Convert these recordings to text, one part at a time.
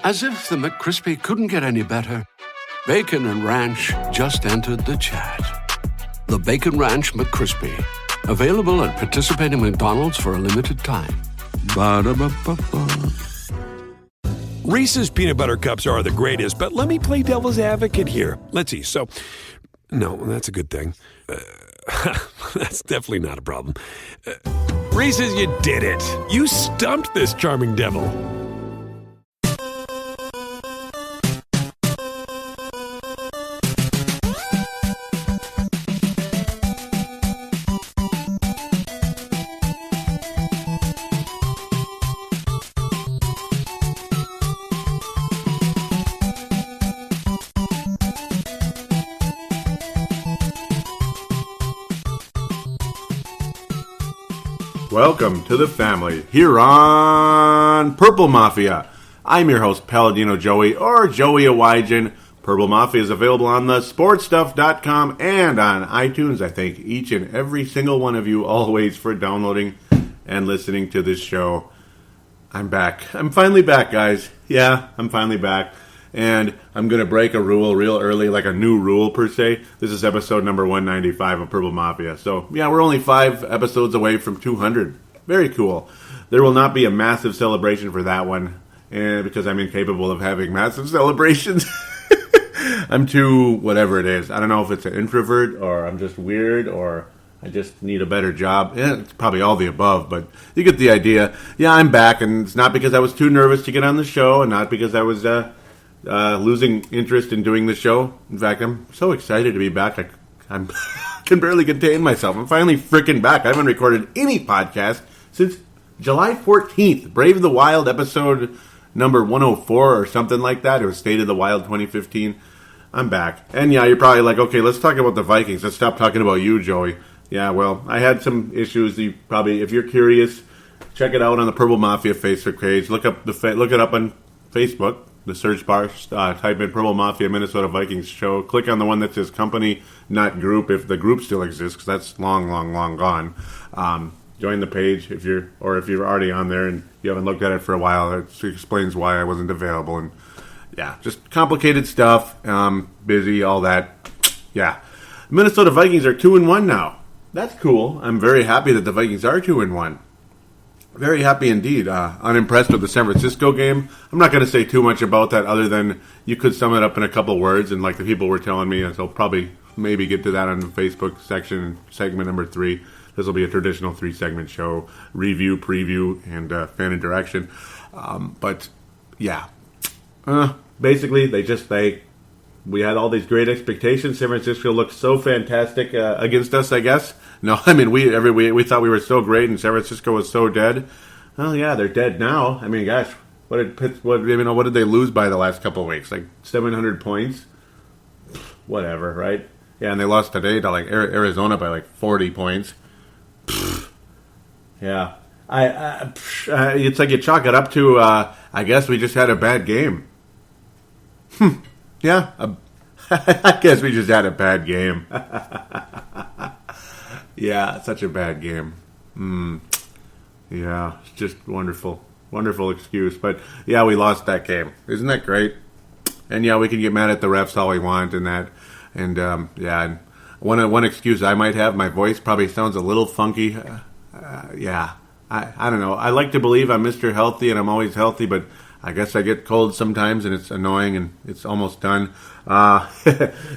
As if the McCrispy couldn't get any better, Bacon and Ranch just entered the chat. The Bacon Ranch McCrispy, available at participating McDonald's for a limited time. Ba-da-ba-ba-ba. Reese's peanut butter cups are the greatest, but let me play devil's advocate here. Let's see. So, no, that's a good thing. That's definitely not a problem. Reese's, you did it. You stumped this charming devil. Welcome to the family here on Purple Mafia. I'm your host, Paladino Joey, or Joey Awajan. Purple Mafia is available on the sportstuff.com and on iTunes. I thank each and every single one of you always for downloading and listening to this show. I'm back. I'm finally back, guys. Yeah, I'm finally back. And I'm going to break a rule real early, like a new rule per se. This is episode number 195 of Purple Mafia. So, yeah, we're only 5 episodes away from 200. Very cool. There will not be a massive celebration for that one, because I'm incapable of having massive celebrations. I'm too, whatever it is. I don't know if it's an introvert, or I'm just weird, or I just need a better job. Yeah, it's probably all the above, but you get the idea. Yeah, I'm back, and it's not because I was too nervous to get on the show, and not because I was losing interest in doing the show. In fact, I'm so excited to be back. I can barely contain myself. I'm finally freaking back. I haven't recorded any podcast since July 14th. Brave of the Wild episode number 104 or something like that. It was State of the Wild 2015. I'm back. And yeah, you're probably like, okay, let's talk about the Vikings. Let's stop talking about you, Joey. Yeah, well, I had some issues. You probably, if you're curious, check it out on the Purple Mafia Facebook page. Look it up on Facebook. The search bar, type in Purple Mafia Minnesota Vikings show. Click on the one that says company, not group, if the group still exists, because that's long gone. Join the page if you're already on there and you haven't looked at it for a while. It explains why I wasn't available. And yeah, just complicated stuff. Busy, all that. Yeah, Minnesota Vikings are 2-1 now. That's cool. I'm very happy that the Vikings are 2-1. Very happy indeed. Unimpressed with the San Francisco game. I'm not going to say too much about that other than you could sum it up in a couple words, and like the people were telling me, and so probably maybe get to that on the Facebook section, segment number 3. This will be a traditional 3-segment show, review, preview, and fan interaction. But yeah, basically we had all these great expectations. San Francisco looked so fantastic against us, I guess. No, I mean, we thought we were so great and San Francisco was so dead. Well, yeah, they're dead now. I mean, gosh, what did they lose by the last couple of weeks? Like 700 points? Whatever, right? Yeah, and they lost today to like Arizona by like 40 points. Yeah. It's like you chalk it up to, I guess we just had a bad game. Yeah, I guess we just had a bad game. Yeah, such a bad game. Yeah, it's just wonderful. Wonderful excuse. But yeah, we lost that game. Isn't that great? And yeah, we can get mad at the refs all we want and that. And yeah, and one excuse I might have, my voice probably sounds a little funky. Yeah, I don't know. I like to believe I'm Mr. Healthy and I'm always healthy, but I guess I get cold sometimes, and it's annoying, and it's almost done.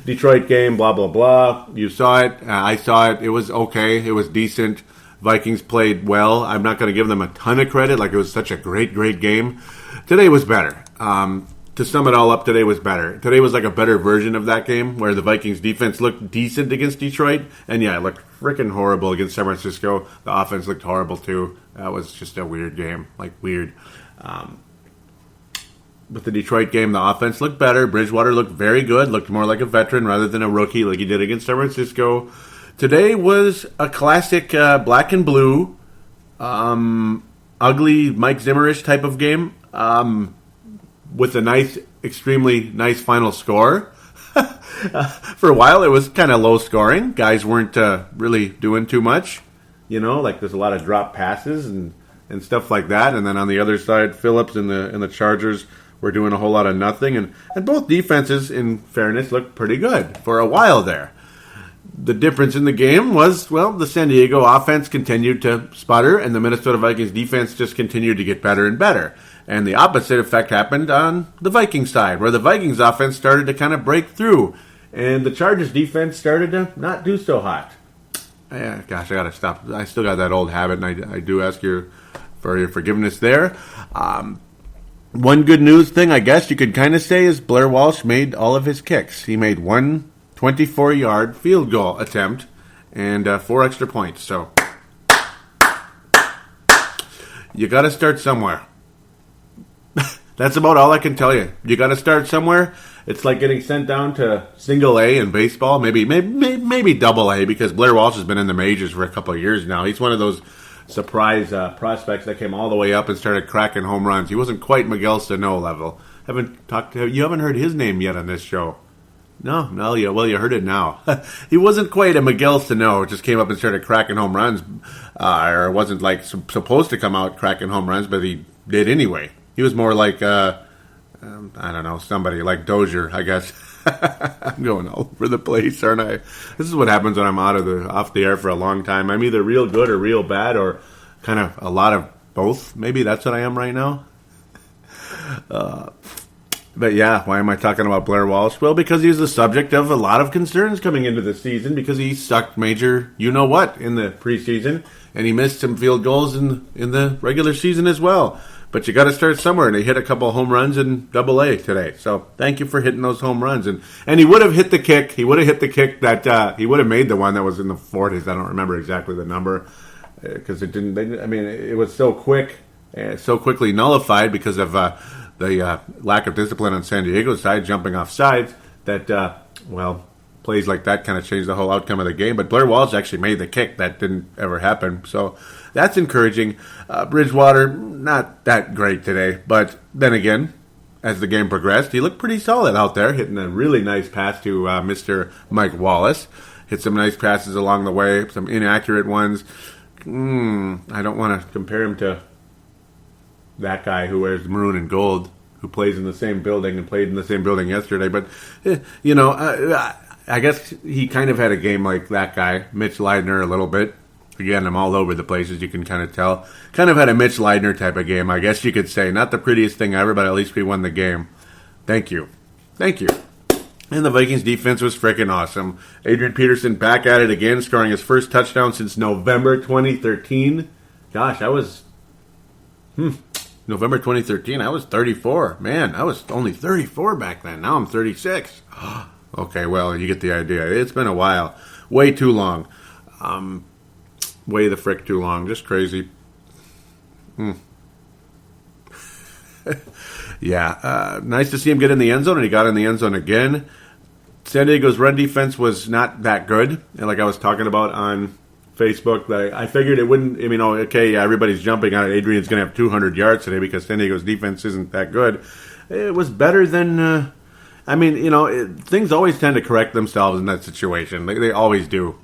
Detroit game, blah, blah, blah. You saw it. I saw it. It was okay. It was decent. Vikings played well. I'm not going to give them a ton of credit, like it was such a great, great game. Today was better. To sum it all up, today was better. Today was like a better version of that game, where the Vikings defense looked decent against Detroit, and yeah, it looked freaking horrible against San Francisco. The offense looked horrible, too. That was just a weird game. Like, weird. With the Detroit game, the offense looked better. Bridgewater looked very good, looked more like a veteran rather than a rookie like he did against San Francisco. Today was a classic black and blue, ugly Mike Zimmer-ish type of game with a nice, extremely nice final score. For a while, it was kind of low scoring. Guys weren't really doing too much. You know, like there's a lot of drop passes and stuff like that. And then on the other side, Phillips and the Chargers were doing a whole lot of nothing. And both defenses, in fairness, looked pretty good for a while there. The difference in the game was, well, the San Diego offense continued to sputter, and the Minnesota Vikings defense just continued to get better and better. And the opposite effect happened on the Vikings side, where the Vikings offense started to kind of break through, and the Chargers defense started to not do so hot. Yeah, gosh, I got to stop. I still got that old habit, and I do ask you for your forgiveness there. One good news thing, I guess you could kind of say, is Blair Walsh made all of his kicks. He made one 24-yard field goal attempt and 4 extra points. So you got to start somewhere. That's about all I can tell you. You got to start somewhere. It's like getting sent down to single A in baseball, maybe double A, because Blair Walsh has been in the majors for a couple of years now. He's one of those surprise prospects that came all the way up and started cracking home runs. He wasn't quite Miguel Sano level. You haven't heard his name yet on this show. No, you heard it now. He wasn't quite a Miguel Sano, just came up and started cracking home runs, or wasn't like supposed to come out cracking home runs, but he did anyway. He was more like, I don't know, somebody like Dozier, I guess. I'm going all over the place, aren't I? This is what happens when I'm off the air for a long time. I'm either real good or real bad, or kind of a lot of both. Maybe that's what I am right now. But yeah, why am I talking about Blair Walsh? Well, because he's the subject of a lot of concerns coming into the season, because he sucked major you-know-what in the preseason, and he missed some field goals in the regular season as well. But you got to start somewhere, and he hit a couple of home runs in Double-A today. So thank you for hitting those home runs. And he would have hit the kick. He would have hit the kick that he would have made the one that was in the 40s. I don't remember exactly the number because it didn't. It was so quick, so quickly nullified because of the lack of discipline on San Diego's side, jumping off sides. That plays like that kind of changed the whole outcome of the game. But Blair Walsh actually made the kick. That didn't ever happen. So that's encouraging. Bridgewater, not that great today. But then again, as the game progressed, he looked pretty solid out there, hitting a really nice pass to Mr. Mike Wallace. Hit some nice passes along the way, some inaccurate ones. I don't want to compare him to that guy who wears maroon and gold, who plays in the same building and played in the same building yesterday. But, I guess he kind of had a game like that guy, Mitch Leidner, a little bit. Again, I'm all over the place, as you can kind of tell. Kind of had a Mitch Leidner type of game, I guess you could say. Not the prettiest thing ever, but at least we won the game. Thank you. And the Vikings defense was freaking awesome. Adrian Peterson back at it again, scoring his first touchdown since November 2013. Gosh, November 2013, I was 34. Man, I was only 34 back then. Now I'm 36. Okay, well, you get the idea. It's been a while. Way too long. Way the frick too long. Just crazy. Yeah, nice to see him get in the end zone, and he got in the end zone again. San Diego's run defense was not that good, and like I was talking about on Facebook, I figured it wouldn't. Everybody's jumping on it. Adrian's going to have 200 yards today because San Diego's defense isn't that good. It was better than. Things always tend to correct themselves in that situation. They always do.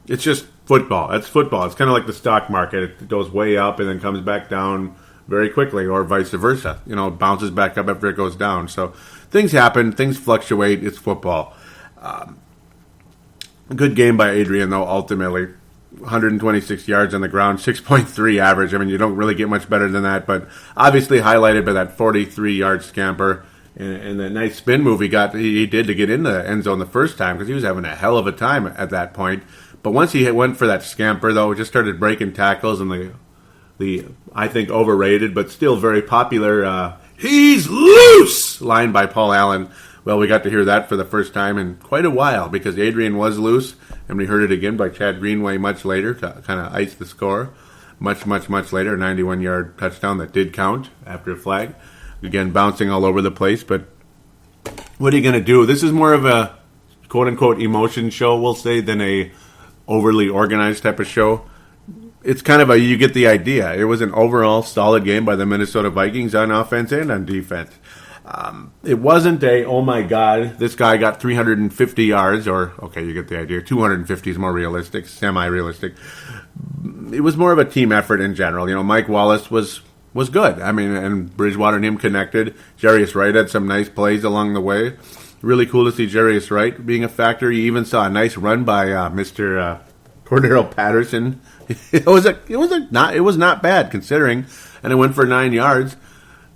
It's just football. It's football. It's kind of like the stock market. It goes way up and then comes back down very quickly, or vice versa. It bounces back up after it goes down. So things happen. Things fluctuate. It's football. Good game by Adrian, though, ultimately. 126 yards on the ground, 6.3 average. You don't really get much better than that, but obviously highlighted by that 43-yard scamper and that nice spin move he did to get in the end zone the first time, because he was having a hell of a time at that point. But once he went for that scamper, though, just started breaking tackles, and the I think overrated but still very popular "He's loose" line by Paul Allen. Well, we got to hear that for the first time in quite a while, because Adrian was loose, and we heard it again by Chad Greenway much later to kind of ice the score. Much later, a 91-yard touchdown that did count after a flag. Again, bouncing all over the place, but what are you going to do? This is more of a quote-unquote emotion show, we'll say, than a overly organized type of show. It's kind of you get the idea. It was an overall solid game by the Minnesota Vikings on offense and on defense. It wasn't oh my God, this guy got 350 yards, or, okay, you get the idea. 250 is more realistic, semi-realistic. It was more of a team effort in general. Mike Wallace was was good. I mean, and Bridgewater and him connected. Jarius Wright had some nice plays along the way. Really cool to see Jarius Wright being a factor. You even saw a nice run by Mr. Cordero Patterson. It was not bad considering, and it went for 9 yards.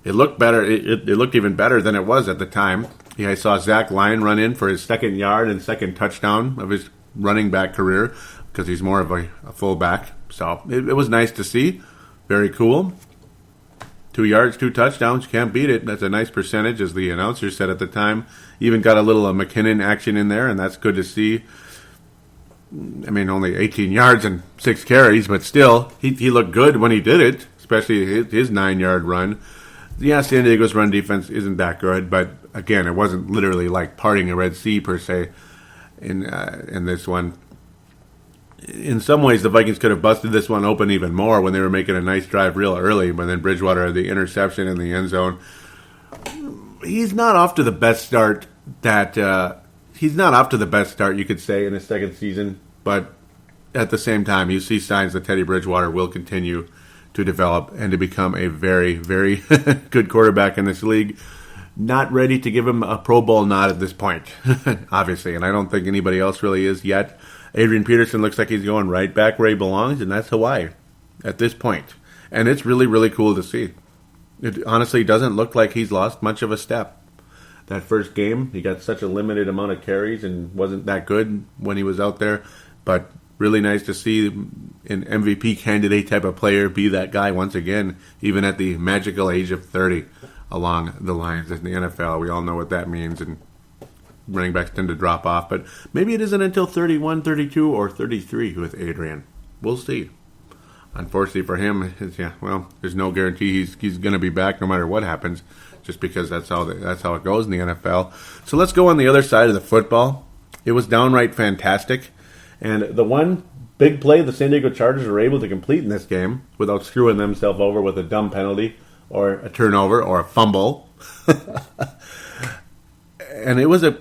It looked better. It looked even better than it was at the time. Yeah, I saw Zach Lyon run in for his second yard and second touchdown of his running back career because he's more of a fullback. So it was nice to see. Very cool. 2 yards, 2 touchdowns. You can't beat it. That's a nice percentage, as the announcer said at the time. Even got a little McKinnon action in there, and that's good to see. I mean, only 18 yards and 6 carries, but still, he looked good when he did it, especially his 9-yard run. Yeah, San Diego's run defense isn't that good, but again, it wasn't literally like parting a Red Sea per se in this one. In some ways, the Vikings could have busted this one open even more when they were making a nice drive real early, but then Bridgewater had the interception in the end zone. He's not off to the best start you could say, in his second season, but at the same time, you see signs that Teddy Bridgewater will continue to develop and to become a very, very good quarterback in this league. Not ready to give him a Pro Bowl nod at this point, obviously, and I don't think anybody else really is yet. Adrian Peterson looks like he's going right back where he belongs, and that's Hawaii at this point. And it's really, really cool to see. It honestly doesn't look like he's lost much of a step. That first game, he got such a limited amount of carries and wasn't that good when he was out there, but really nice to see an MVP candidate type of player be that guy once again, even at the magical age of 30 along the lines in the NFL. We all know what that means, and running backs tend to drop off, but maybe it isn't until 31, 32, or 33 with Adrian. We'll see. Unfortunately for him, there's no guarantee he's going to be back no matter what happens, just because that's how it goes in the NFL. So let's go on the other side of the football. It was downright fantastic. And the one big play the San Diego Chargers were able to complete in this game without screwing themselves over with a dumb penalty or a turnover or a fumble. And it was a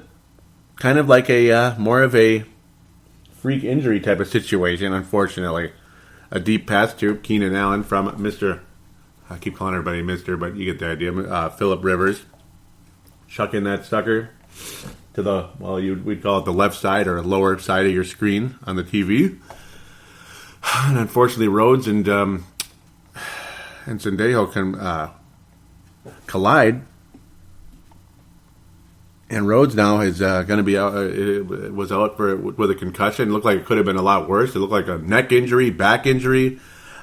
kind of like a more of a freak injury type of situation, unfortunately. A deep pass to Keenan Allen from Mr. I keep calling everybody Mr., but you get the idea. Phillip Rivers. Chucking that sucker to we'd call it the left side or lower side of your screen on the TV. And unfortunately, Rhodes and Sendejo can collide. And Rhodes now is going to be out. Was out with a concussion. It looked like it could have been a lot worse. It looked like a neck injury, back injury.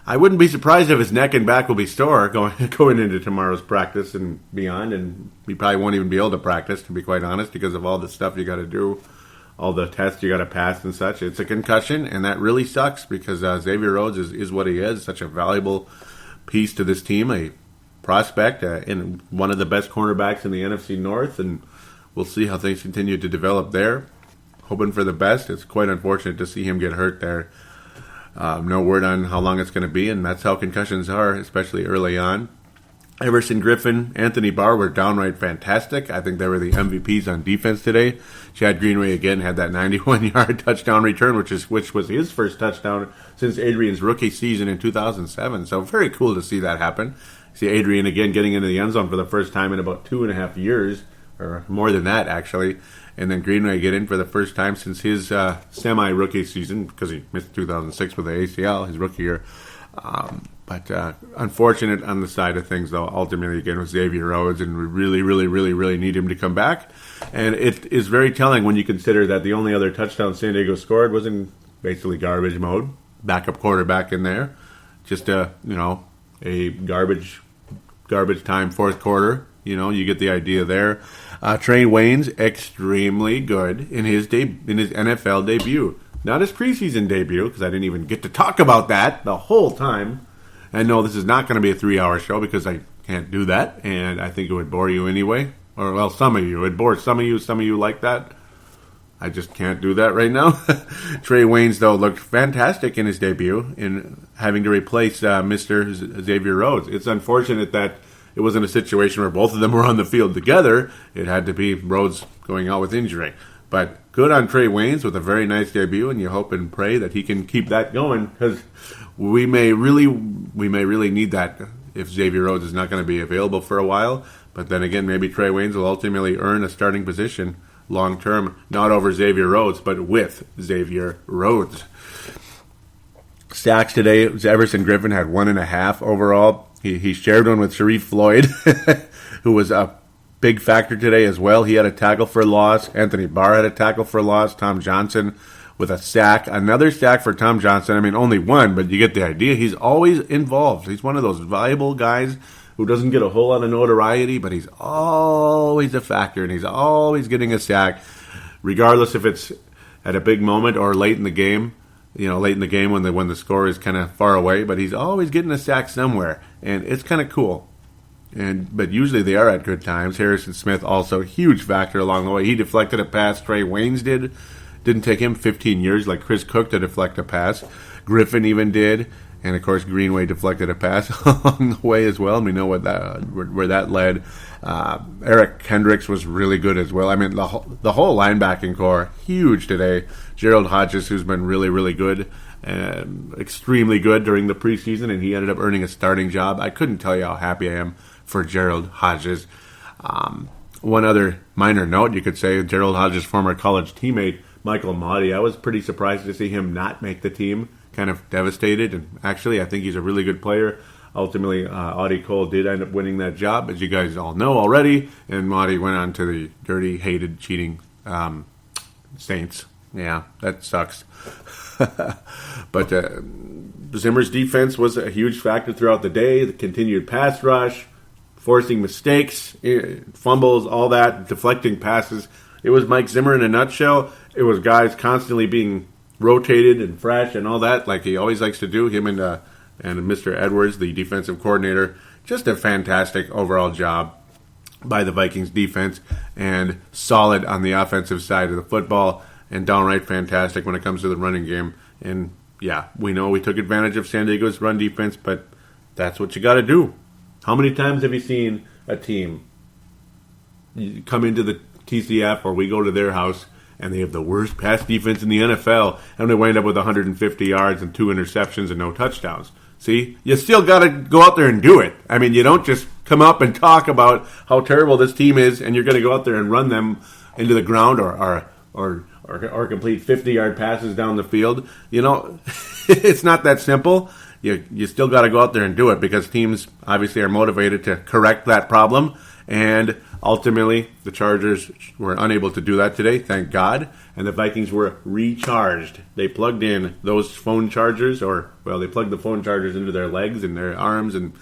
I wouldn't be surprised if his neck and back will be sore going into tomorrow's practice and beyond. And he probably won't even be able to practice, to be quite honest, because of all the stuff you got to do, all the tests you got to pass and such. It's a concussion, and that really sucks because Xavier Rhodes is what he is, such a valuable piece to this team, a prospect, and one of the best cornerbacks in the NFC North, and we'll see how things continue to develop there. Hoping for the best. It's quite unfortunate to see him get hurt there. No word on how long it's going to be, and that's how concussions are, especially early on. Everson Griffin, Anthony Barr were downright fantastic. I think they were the MVPs on defense today. Chad Greenway again had that 91-yard touchdown return, which was his first touchdown since Adrian's rookie season in 2007. So very cool to see that happen. See Adrian again getting into the end zone for the first time in about 2.5 years, or more than that actually. And then Greenway get in for the first time since his semi-rookie season, because he missed 2006 with the ACL, his rookie year. But unfortunate on the side of things, though, ultimately, again, with Xavier Rhodes, and we really, really, really, really need him to come back. And it is very telling when you consider that the only other touchdown San Diego scored was in basically garbage mode. Backup quarterback in there. Just a garbage time fourth quarter. You get the idea there. Trey Wayne's extremely good in his NFL debut. Not his preseason debut, because I didn't even get to talk about that the whole time. And no, this is not going to be a 3-hour show because I can't do that, and I think it would bore you anyway. Or, well, some of you. It would bore some of you like that. I just can't do that right now. Trey Waynes, though, looked fantastic in his debut in having to replace Mr. Xavier Rhodes. It's unfortunate that it wasn't a situation where both of them were on the field together. It had to be Rhodes going out with injury. But good on Trey Waynes with a very nice debut, and you hope and pray that he can keep that going, because we may really need that if Xavier Rhodes is not going to be available for a while. But then again, maybe Trey Waynes will ultimately earn a starting position long term, not over Xavier Rhodes, but with Xavier Rhodes. Sacks today, Everson Griffin had 1.5 overall. He shared one with Sharif Floyd, who was a big factor today as well. He had a tackle for loss. Anthony Barr had a tackle for loss. Tom Johnson with a sack. Another sack for Tom Johnson. I mean, only one, but you get the idea. He's always involved. He's one of those valuable guys who doesn't get a whole lot of notoriety, but he's always a factor, and he's always getting a sack, regardless if it's at a big moment or late in the game. Late in the game when the score is kind of far away, but he's always getting a sack somewhere, and it's kind of cool. But usually they are at good times. Harrison Smith also a huge factor along the way. He deflected a pass. Trey Waynes did. Didn't take him 15 years like Chris Cook to deflect a pass. Griffin even did, and of course Greenway deflected a pass along the way as well. And we know where that led. Eric Kendricks was really good as well. I mean, the whole linebacking core huge today. Gerald Hodges, who's been really, really good, extremely good during the preseason, and he ended up earning a starting job. I couldn't tell you how happy I am for Gerald Hodges. One other minor note, you could say, Gerald Hodges' former college teammate, Michael Motti. I was pretty surprised to see him not make the team, kind of devastated. And actually, I think he's a really good player. Ultimately, Audie Cole did end up winning that job, as you guys all know already. And Motti went on to the dirty, hated, cheating Saints. Yeah, that sucks. But Zimmer's defense was a huge factor throughout the day. The continued pass rush, forcing mistakes, fumbles, all that, deflecting passes. It was Mike Zimmer in a nutshell. It was guys constantly being rotated and fresh and all that, like he always likes to do. Him and Mr. Edwards, the defensive coordinator, just a fantastic overall job by the Vikings defense, and solid on the offensive side of the football, and downright fantastic when it comes to the running game. And yeah, we know we took advantage of San Diego's run defense, but that's what you got to do. How many times have you seen a team come into the TCF, or we go to their house, and they have the worst pass defense in the NFL, and they wind up with 150 yards and 2 interceptions and no touchdowns? See, you still got to go out there and do it. I mean, you don't just come up and talk about how terrible this team is, and you're going to go out there and run them into the ground or complete 50-yard passes down the field. It's not that simple. You still got to go out there and do it, because teams obviously are motivated to correct that problem. And ultimately, the Chargers were unable to do that today, thank God. And the Vikings were recharged. They plugged in those phone chargers, they plugged the phone chargers into their legs and their arms and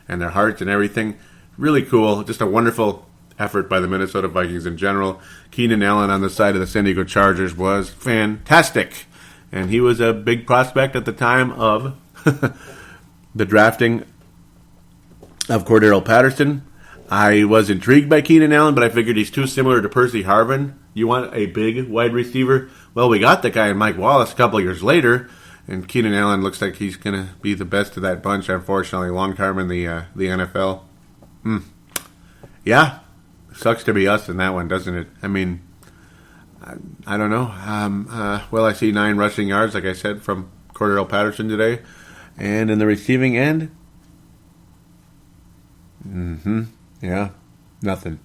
their hearts and everything. Really cool. Just a wonderful effort by the Minnesota Vikings in general. Keenan Allen on the side of the San Diego Chargers was fantastic. And he was a big prospect at the time of the drafting of Cordero Patterson. I was intrigued by Keenan Allen, but I figured he's too similar to Percy Harvin. You want a big wide receiver? Well, we got the guy in Mike Wallace a couple of years later, and Keenan Allen looks like he's going to be the best of that bunch, unfortunately, long term in the NFL. Yeah, sucks to be us in that one, doesn't it? I mean, I don't know. I see 9 rushing yards, like I said, from Cordero Patterson today. And in the receiving end, yeah, nothing.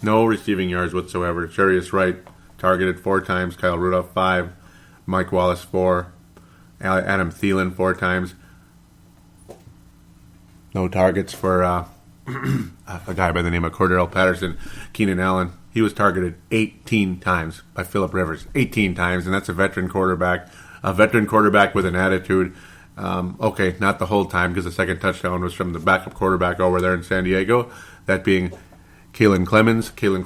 No receiving yards whatsoever. Jarius Wright targeted 4 times, Kyle Rudolph 5, Mike Wallace 4, Adam Thielen 4 times. No targets for a guy by the name of Cordero Patterson. Keenan Allen, he was targeted 18 times by Phillip Rivers. 18 times, and that's a veteran quarterback. A veteran quarterback with an attitude. Okay, not the whole time, because the second touchdown was from the backup quarterback over there in San Diego, that being Kellen Clemens, pardon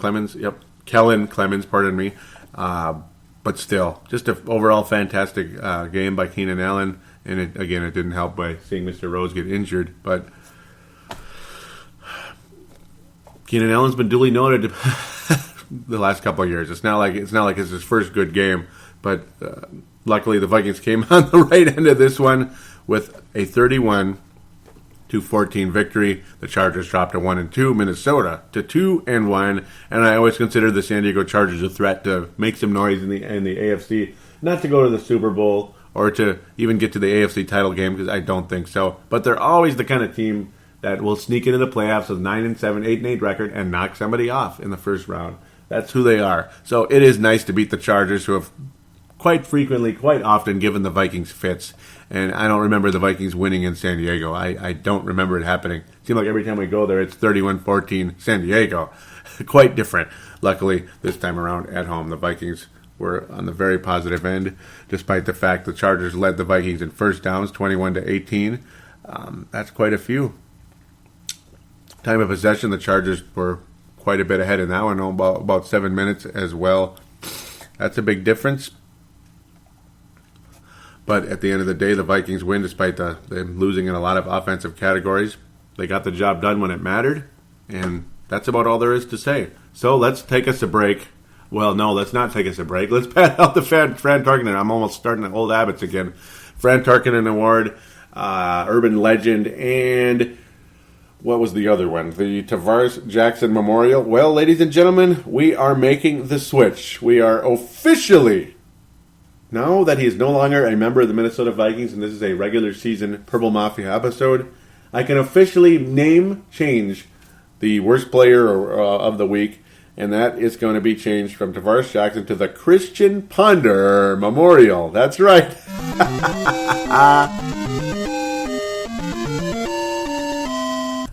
me. But still, just an overall fantastic game by Keenan Allen, and it didn't help by seeing Mr. Rose get injured, but Keenan Allen's been duly noted the last couple of years. It's not like it's his first good game, but luckily the Vikings came on the right end of this one with a 31-14 victory. The Chargers dropped to 1-2, Minnesota to 2-1, and I always consider the San Diego Chargers a threat to make some noise in the AFC, not to go to the Super Bowl or to even get to the AFC title game, because I don't think so. But they're always the kind of team that will sneak into the playoffs with 9-7, 8-8 record and knock somebody off in the first round. That's who they are. So it is nice to beat the Chargers, who have quite frequently, quite often given the Vikings fits. And I don't remember the Vikings winning in San Diego. I don't remember it happening. It seems like every time we go there, it's 31-14 San Diego. Quite different. Luckily, this time around at home, the Vikings were on the very positive end, despite the fact the Chargers led the Vikings in first downs, 21-18. That's quite a few. Time of possession, the Chargers were quite a bit ahead in that one, about 7 minutes as well. That's a big difference. But at the end of the day, the Vikings win despite them losing in a lot of offensive categories. They got the job done when it mattered, and that's about all there is to say. So let's take us a break. Well, no, let's not take us a break. Let's pat out the Fran Tarkenton. I'm almost starting the old habits again. Fran Tarkenton Award, Urban Legend, and what was the other one? The Tavares Jackson Memorial. Well, ladies and gentlemen, we are making the switch. We are officially, now that he is no longer a member of the Minnesota Vikings, and this is a regular season Purple Mafia episode, I can officially change the worst player of the week, and that is going to be changed from Tavares Jackson to the Christian Ponder Memorial. That's right.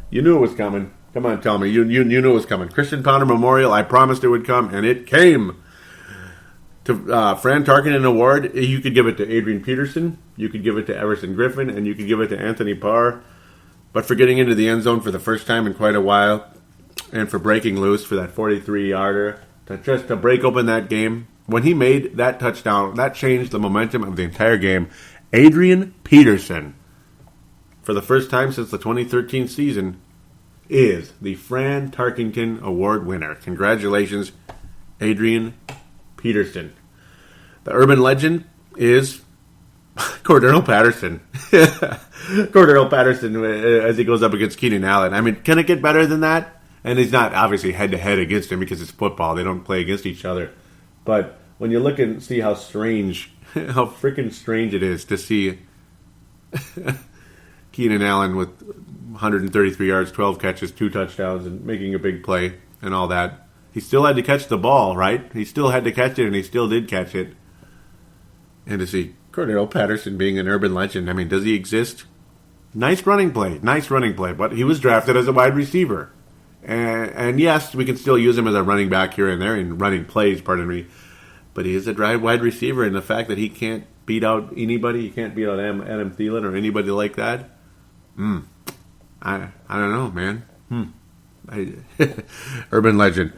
You knew it was coming. Come on, tell me. You knew it was coming. Christian Ponder Memorial, I promised it would come, and it came. To Fran Tarkenton Award, you could give it to Adrian Peterson, you could give it to Everson Griffin, and you could give it to Anthony Parr. But for getting into the end zone for the first time in quite a while, and for breaking loose for that 43-yarder, to break open that game, when he made that touchdown, that changed the momentum of the entire game. Adrian Peterson, for the first time since the 2013 season, is the Fran Tarkenton Award winner. Congratulations, Adrian Peterson. The urban legend is Cordero Patterson. Cordero Patterson, as he goes up against Keenan Allen. I mean, can it get better than that? And he's not obviously head-to-head against him because it's football. They don't play against each other. But when you look and see how freaking strange it is to see Keenan Allen with 133 yards, 12 catches, 2 touchdowns, and making a big play and all that. He still had to catch the ball, right? He still had to catch it, and he still did catch it. And to see Cordero Patterson being an urban legend, I mean, does he exist? Nice running play. But he was drafted as a wide receiver. And yes, we can still use him as a running back here and there in running plays, pardon me. But he is a wide receiver, and the fact that he can't beat out anybody, he can't beat out Adam Thielen or anybody like that, I don't know, man. Urban legend.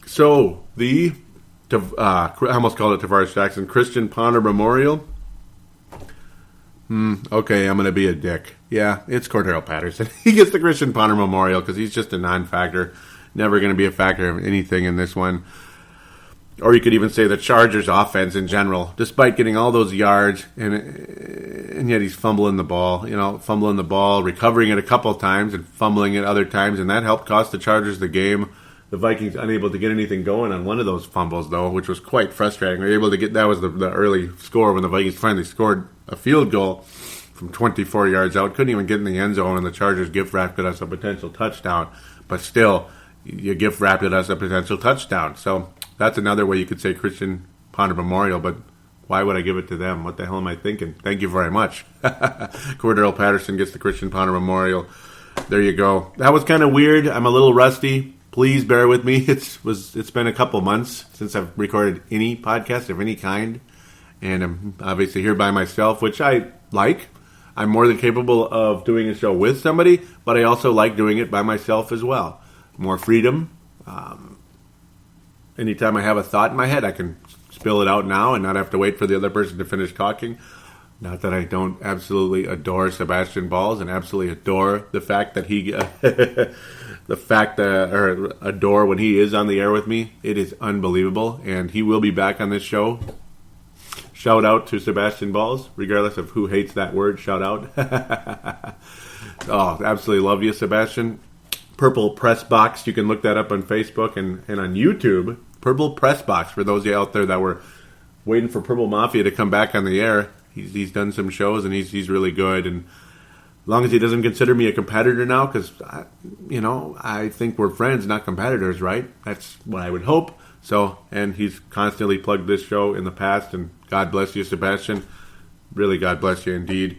So, I almost called it Tavares Jackson, Christian Ponder Memorial. Okay, I'm going to be a dick. Yeah, it's Cordero Patterson. He gets the Christian Ponder Memorial because he's just a non-factor. Never going to be a factor of anything in this one. Or you could even say the Chargers offense in general. Despite getting all those yards, and yet he's fumbling the ball, recovering it a couple times and fumbling it other times, and that helped cost the Chargers the game. The Vikings unable to get anything going on one of those fumbles, though, which was quite frustrating. They were able to get, that was the early score when the Vikings finally scored a field goal from 24 yards out. Couldn't even get in the end zone, and the Chargers gift-wrapped us a potential touchdown. But still, you gift-wrapped us a potential touchdown. So that's another way you could say Christian Ponder Memorial, but why would I give it to them? What the hell am I thinking? Thank you very much. Cordero Patterson gets the Christian Ponder Memorial. There you go. That was kind of weird. I'm a little rusty. Please bear with me. It's been a couple months since I've recorded any podcast of any kind, and I'm obviously here by myself, which I like. I'm more than capable of doing a show with somebody, but I also like doing it by myself as well. More freedom. Anytime I have a thought in my head, I can spill it out now and not have to wait for the other person to finish talking. Not that I don't absolutely adore Sebastian Balls and absolutely adore the fact that he, or adore when he is on the air with me. It is unbelievable, and he will be back on this show. Shout out to Sebastian Balls, regardless of who hates that word. Shout out. Oh, absolutely love you, Sebastian. Purple Press Box. You can look that up on Facebook and on YouTube. Purple Press Box, for those of you out there that were waiting for Purple Mafia to come back on the air. He's done some shows, and he's really good. And as long as he doesn't consider me a competitor now, because, I think we're friends, not competitors, right? That's what I would hope. So, and he's constantly plugged this show in the past, and God bless you, Sebastian. Really, God bless you indeed.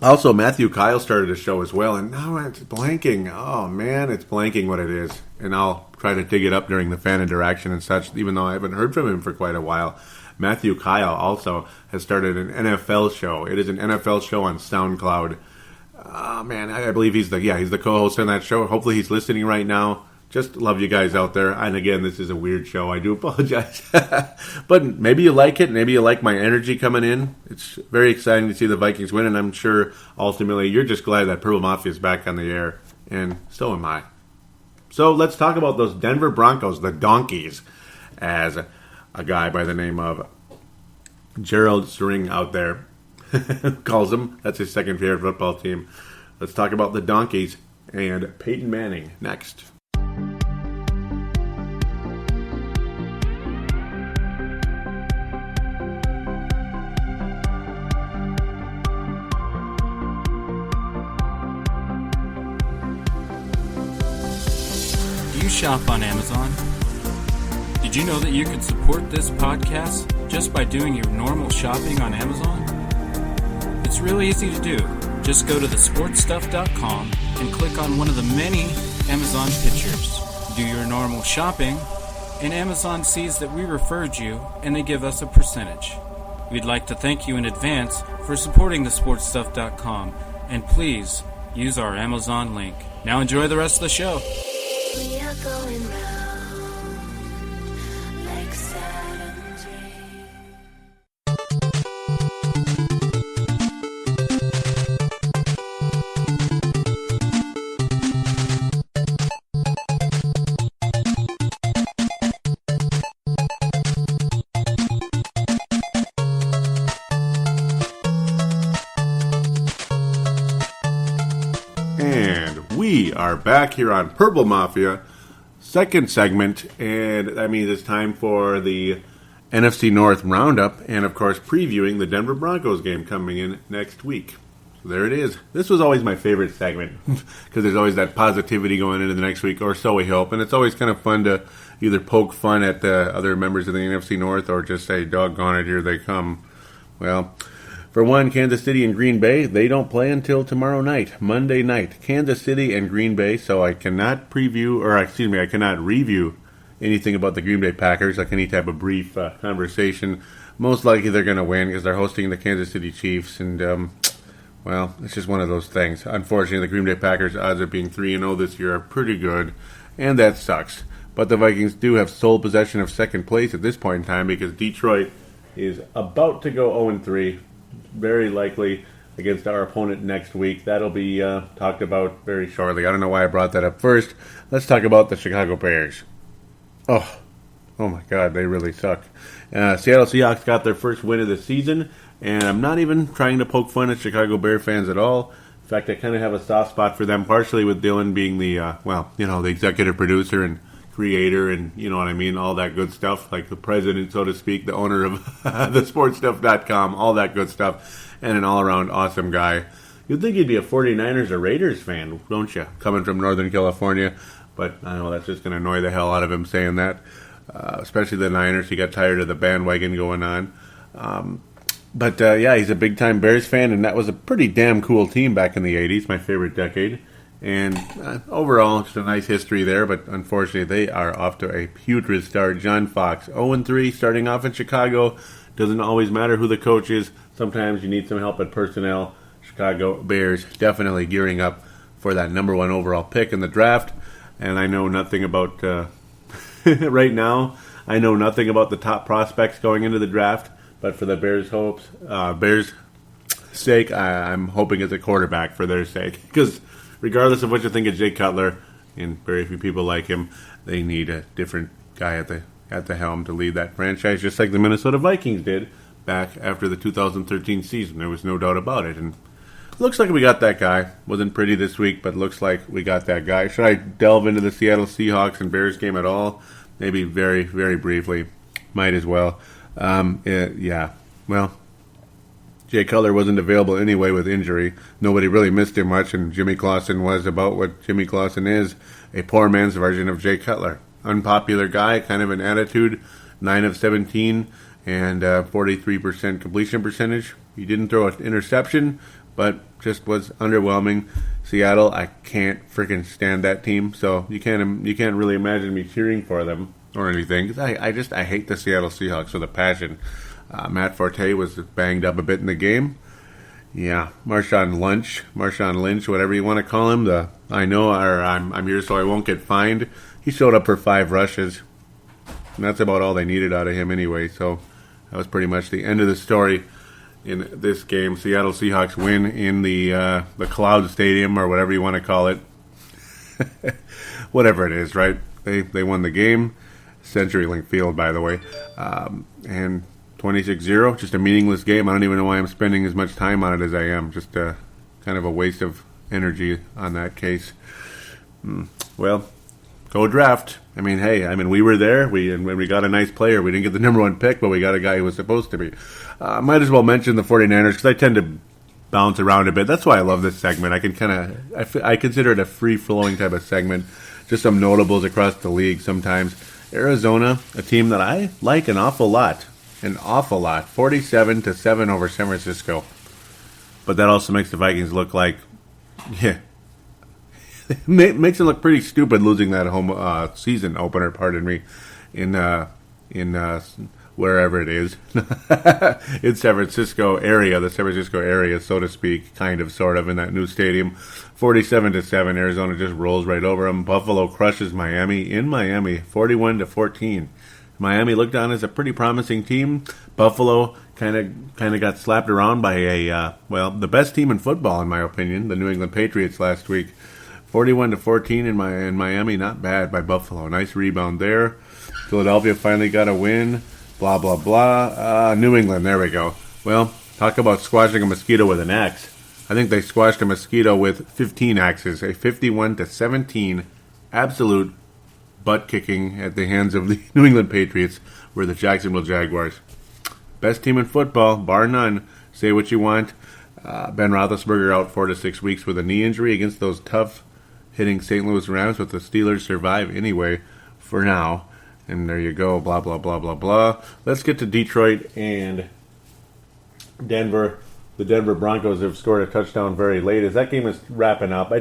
Also, Matthew Kyle started a show as well, and now it's blanking. Oh, man, it's blanking what it is. And I'll try to dig it up during the fan interaction and such, even though I haven't heard from him for quite a while. Matthew Kyle also has started an NFL show. It is an NFL show on SoundCloud. Oh, man, I believe he's the co-host on that show. Hopefully he's listening right now. Just love you guys out there. And again, this is a weird show. I do apologize. But maybe you like it. Maybe you like my energy coming in. It's very exciting to see the Vikings win, and I'm sure ultimately you're just glad that Purple Mafia is back on the air. And so am I. So let's talk about those Denver Broncos, the Donkeys, as a guy by the name of Gerald String out there calls them. That's his second favorite football team. Let's talk about the Donkeys and Peyton Manning next. Do you shop on Amazon? Did you know that you could support this podcast just by doing your normal shopping on Amazon? It's really easy to do. Just go to thesportstuff.com and click on one of the many Amazon pictures. Do your normal shopping, and Amazon sees that we referred you, and they give us a percentage. We'd like to thank you in advance for supporting thesportstuff.com, and please use our Amazon link. Now enjoy the rest of the show. We are going round like Saturn dream. And we are back here on Purple Mafia, second segment, and that means it's time for the NFC North Roundup, and of course previewing the Denver Broncos game coming in next week. So there it is. This was always my favorite segment, because there's always that positivity going into the next week, or so we hope, and it's always kind of fun to either poke fun at the other members of the NFC North, or just say, doggone it, here they come. Well, for one, Kansas City and Green Bay, they don't play until tomorrow night, Monday night. Kansas City and Green Bay, so I cannot I cannot review anything about the Green Bay Packers, like any type of brief conversation. Most likely they're going to win because they're hosting the Kansas City Chiefs, and, it's just one of those things. Unfortunately, the Green Bay Packers' odds of being 3-0 this year are pretty good, and that sucks. But the Vikings do have sole possession of second place at this point in time because Detroit is about to go 0-3. Very likely against our opponent next week. That'll be talked about very shortly. I don't know why I brought that up first. Let's talk about the Chicago Bears. Oh my God, they really suck. Seattle Seahawks got their first win of the season, and I'm not even trying to poke fun at Chicago Bear fans at all. In fact, I kind of have a soft spot for them, partially with Dylan being the executive producer and creator and, you know what I mean, all that good stuff, like the president, so to speak, the owner of thesportstuff.com, all that good stuff, and an all-around awesome guy. You'd think he'd be a 49ers or Raiders fan, don't you, coming from Northern California, but I know that's just going to annoy the hell out of him saying that, especially the Niners. He got tired of the bandwagon going on. But he's a big-time Bears fan, and that was a pretty damn cool team back in the 80s, my favorite decade. And overall, just a nice history there, but unfortunately they are off to a putrid start. John Fox, 0-3, starting off in Chicago. Doesn't always matter who the coach is. Sometimes you need some help at personnel. Chicago Bears definitely gearing up for that number one overall pick in the draft. And I know nothing about, right now, I know nothing about the top prospects going into the draft. But for the Bears' sake, I'm hoping it's a quarterback for their sake. Because regardless of what you think of Jay Cutler, and very few people like him, they need a different guy at the helm to lead that franchise, just like the Minnesota Vikings did back after the 2013 season. There was no doubt about it. And looks like we got that guy. Wasn't pretty this week, but looks like we got that guy. Should I delve into the Seattle Seahawks and Bears game at all? Maybe very, very briefly. Might as well. Yeah. Well, Jay Cutler wasn't available anyway with injury. Nobody really missed him much, and Jimmy Clausen was about what Jimmy Clausen is, a poor man's version of Jay Cutler. Unpopular guy, kind of an attitude, 9 of 17, and 43% completion percentage. He didn't throw an interception, but just was underwhelming. Seattle, I can't freaking stand that team, so you can't really imagine me cheering for them or anything. 'Cause I hate the Seattle Seahawks with a passion. Matt Forte was banged up a bit in the game. Yeah, Marshawn Lynch, whatever you want to call him. I'm here so I won't get fined. He showed up for 5 rushes, and that's about all they needed out of him anyway. So that was pretty much the end of the story in this game. Seattle Seahawks win in the Cloud Stadium, or whatever you want to call it. Whatever it is, right? They won the game. CenturyLink Field, by the way. And 26-0, just a meaningless game. I don't even know why I'm spending as much time on it as I am. Just kind of a waste of energy on that case. Well, go draft. We were there. We got a nice player. We didn't get the number 1 pick, but we got a guy who was supposed to be. Might as well mention the 49ers, because I tend to bounce around a bit. That's why I love this segment. I consider it a free-flowing type of segment. Just some notables across the league sometimes. Arizona, a team that I like an awful lot. 47-7 over San Francisco. But that also makes the Vikings look like, makes it look pretty stupid losing that home season opener, pardon me, in wherever it is, in San Francisco area, the San Francisco area, so to speak, kind of, sort of, in that new stadium. 47-7, Arizona just rolls right over them. Buffalo crushes Miami in Miami, 41-14. Miami looked on as a pretty promising team. Buffalo kind of got slapped around by the best team in football, in my opinion, the New England Patriots last week. 41-14 in Miami, not bad by Buffalo. Nice rebound there. Philadelphia finally got a win. Blah, blah, blah. New England, there we go. Well, talk about squashing a mosquito with an axe. I think they squashed a mosquito with 15 axes. A 51-17 absolute butt-kicking at the hands of the New England Patriots were the Jacksonville Jaguars. Best team in football, bar none. Say what you want. Ben Roethlisberger out 4 to 6 weeks with a knee injury against those tough-hitting St. Louis Rams, but the Steelers survive anyway for now. And there you go, blah, blah, blah, blah, blah. Let's get to Detroit and Denver. The Denver Broncos have scored a touchdown very late. As that game is wrapping up, I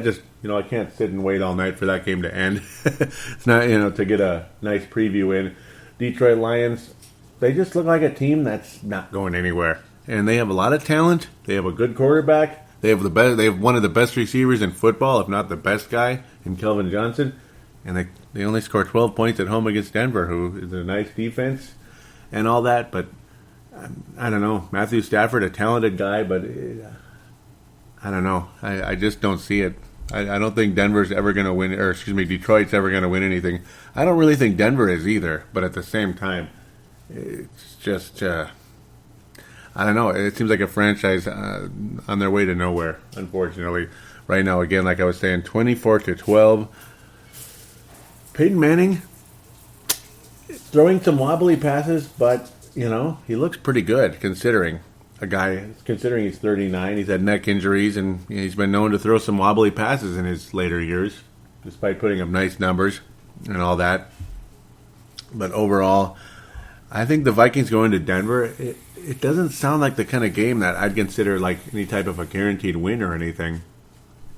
can't sit and wait all night for that game to end. It's not, to get a nice preview in. Detroit Lions, they just look like a team that's not going anywhere. And they have a lot of talent. They have a good quarterback. They have one of the best receivers in football, if not the best guy, in Kelvin Johnson. And they only score 12 points at home against Denver, who is a nice defense and all that. But I don't know. Matthew Stafford, a talented guy, but I don't know. I just don't see it. I don't think Denver's ever going to win, Detroit's ever going to win anything. I don't really think Denver is either, but at the same time, it's just, I don't know. It seems like a franchise on their way to nowhere, unfortunately. Right now, again, like I was saying, 24-12. Peyton Manning throwing some wobbly passes, but he looks pretty good considering he's 39. He's had neck injuries, and he's been known to throw some wobbly passes in his later years, despite putting up nice numbers and all that. But overall, I think the Vikings going to Denver, it doesn't sound like the kind of game that I'd consider like any type of a guaranteed win or anything.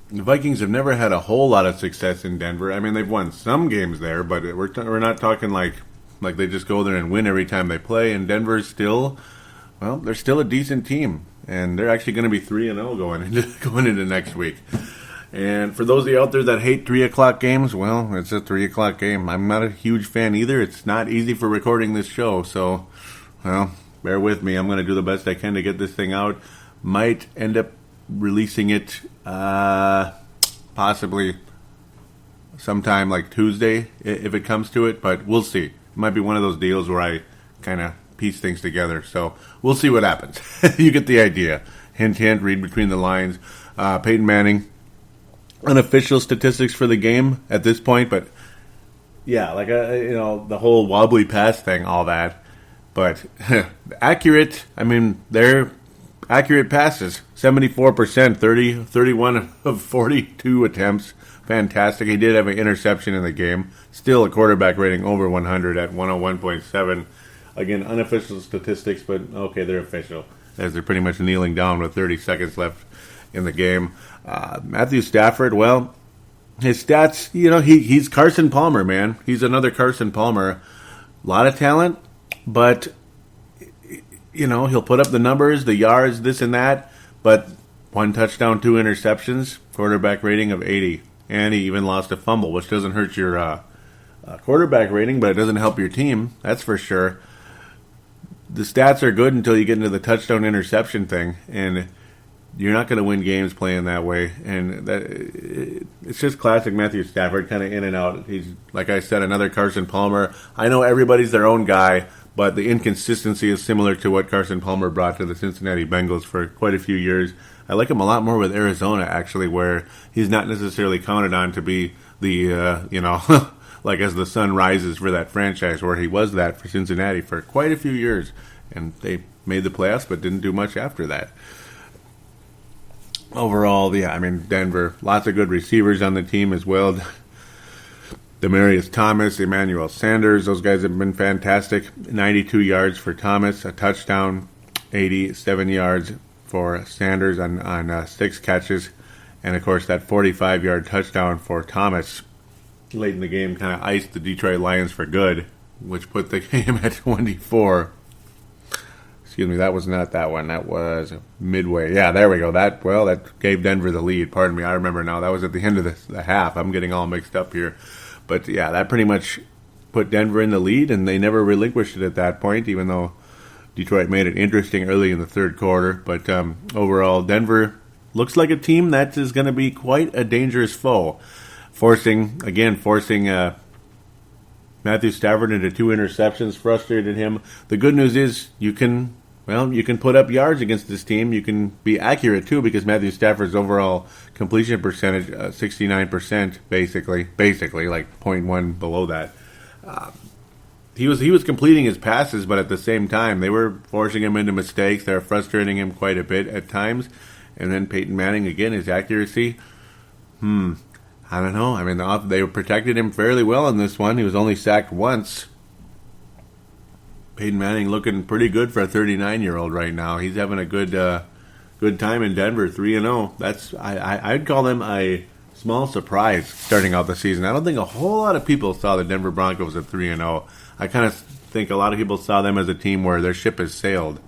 The Vikings have never had a whole lot of success in Denver. I mean, they've won some games there, but we're not talking like they just go there and win every time they play. And Denver's still, they're still a decent team, and they're actually going to be 3-0 going into next week. And for those of you out there that hate 3 o'clock games, well, it's a 3 o'clock game. I'm not a huge fan either. It's not easy for recording this show, so bear with me. I'm going to do the best I can to get this thing out. Might end up releasing it possibly sometime like Tuesday if it comes to it, but we'll see. It might be one of those deals where I kind of piece things together, so we'll see what happens. You get the idea. Hint, hint, read between the lines. Peyton Manning, unofficial statistics for the game at this point, but yeah, like the whole wobbly pass thing, all that. But accurate, I mean, they're accurate passes. 74%, 31 of 42 attempts. Fantastic. He did have an interception in the game. Still a quarterback rating over 100 at 101.7. Again, unofficial statistics, but okay, they're official, as they're pretty much kneeling down with 30 seconds left in the game. Matthew Stafford, well, his stats, he's Carson Palmer, man. He's another Carson Palmer. A lot of talent, but, he'll put up the numbers, the yards, this and that, but 1 touchdown, 2 interceptions, quarterback rating of 80. And he even lost a fumble, which doesn't hurt your quarterback rating, but it doesn't help your team, that's for sure. The stats are good until you get into the touchdown interception thing, and you're not going to win games playing that way. And it's just classic Matthew Stafford, kind of in and out. He's, like I said, another Carson Palmer. I know everybody's their own guy, but the inconsistency is similar to what Carson Palmer brought to the Cincinnati Bengals for quite a few years. I like him a lot more with Arizona, actually, where he's not necessarily counted on to be the, like as the sun rises for that franchise, where he was that for Cincinnati for quite a few years. And they made the playoffs, but didn't do much after that. Overall, Denver, lots of good receivers on the team as well. Demarius Thomas, Emmanuel Sanders, those guys have been fantastic. 92 yards for Thomas, a touchdown, 87 yards for Sanders on 6 catches. And, of course, that 45-yard touchdown for Thomas late in the game kind of iced the Detroit Lions for good, which put the game at 24. Excuse me, that was not that one. That was midway. Yeah, there we go. That gave Denver the lead. Pardon me, I remember now. That was at the end of the half. I'm getting all mixed up here. But, yeah, that pretty much put Denver in the lead, and they never relinquished it at that point, even though Detroit made it interesting early in the third quarter. But overall, Denver looks like a team that is going to be quite a dangerous foe. Forcing Matthew Stafford into 2 interceptions frustrated him. The good news is you can put up yards against this team. You can be accurate, too, because Matthew Stafford's overall completion percentage, 69%, basically, like 0.1 below that. He was completing his passes, but at the same time, they were forcing him into mistakes. They were frustrating him quite a bit at times. And then Peyton Manning, again, his accuracy, I don't know. They protected him fairly well in this one. He was only sacked once. Peyton Manning looking pretty good for a 39-year-old right now. He's having a good time in Denver, 3-0. I'd call them a small surprise starting out the season. I don't think a whole lot of people saw the Denver Broncos at 3-0. I kind of think a lot of people saw them as a team where their ship has sailed.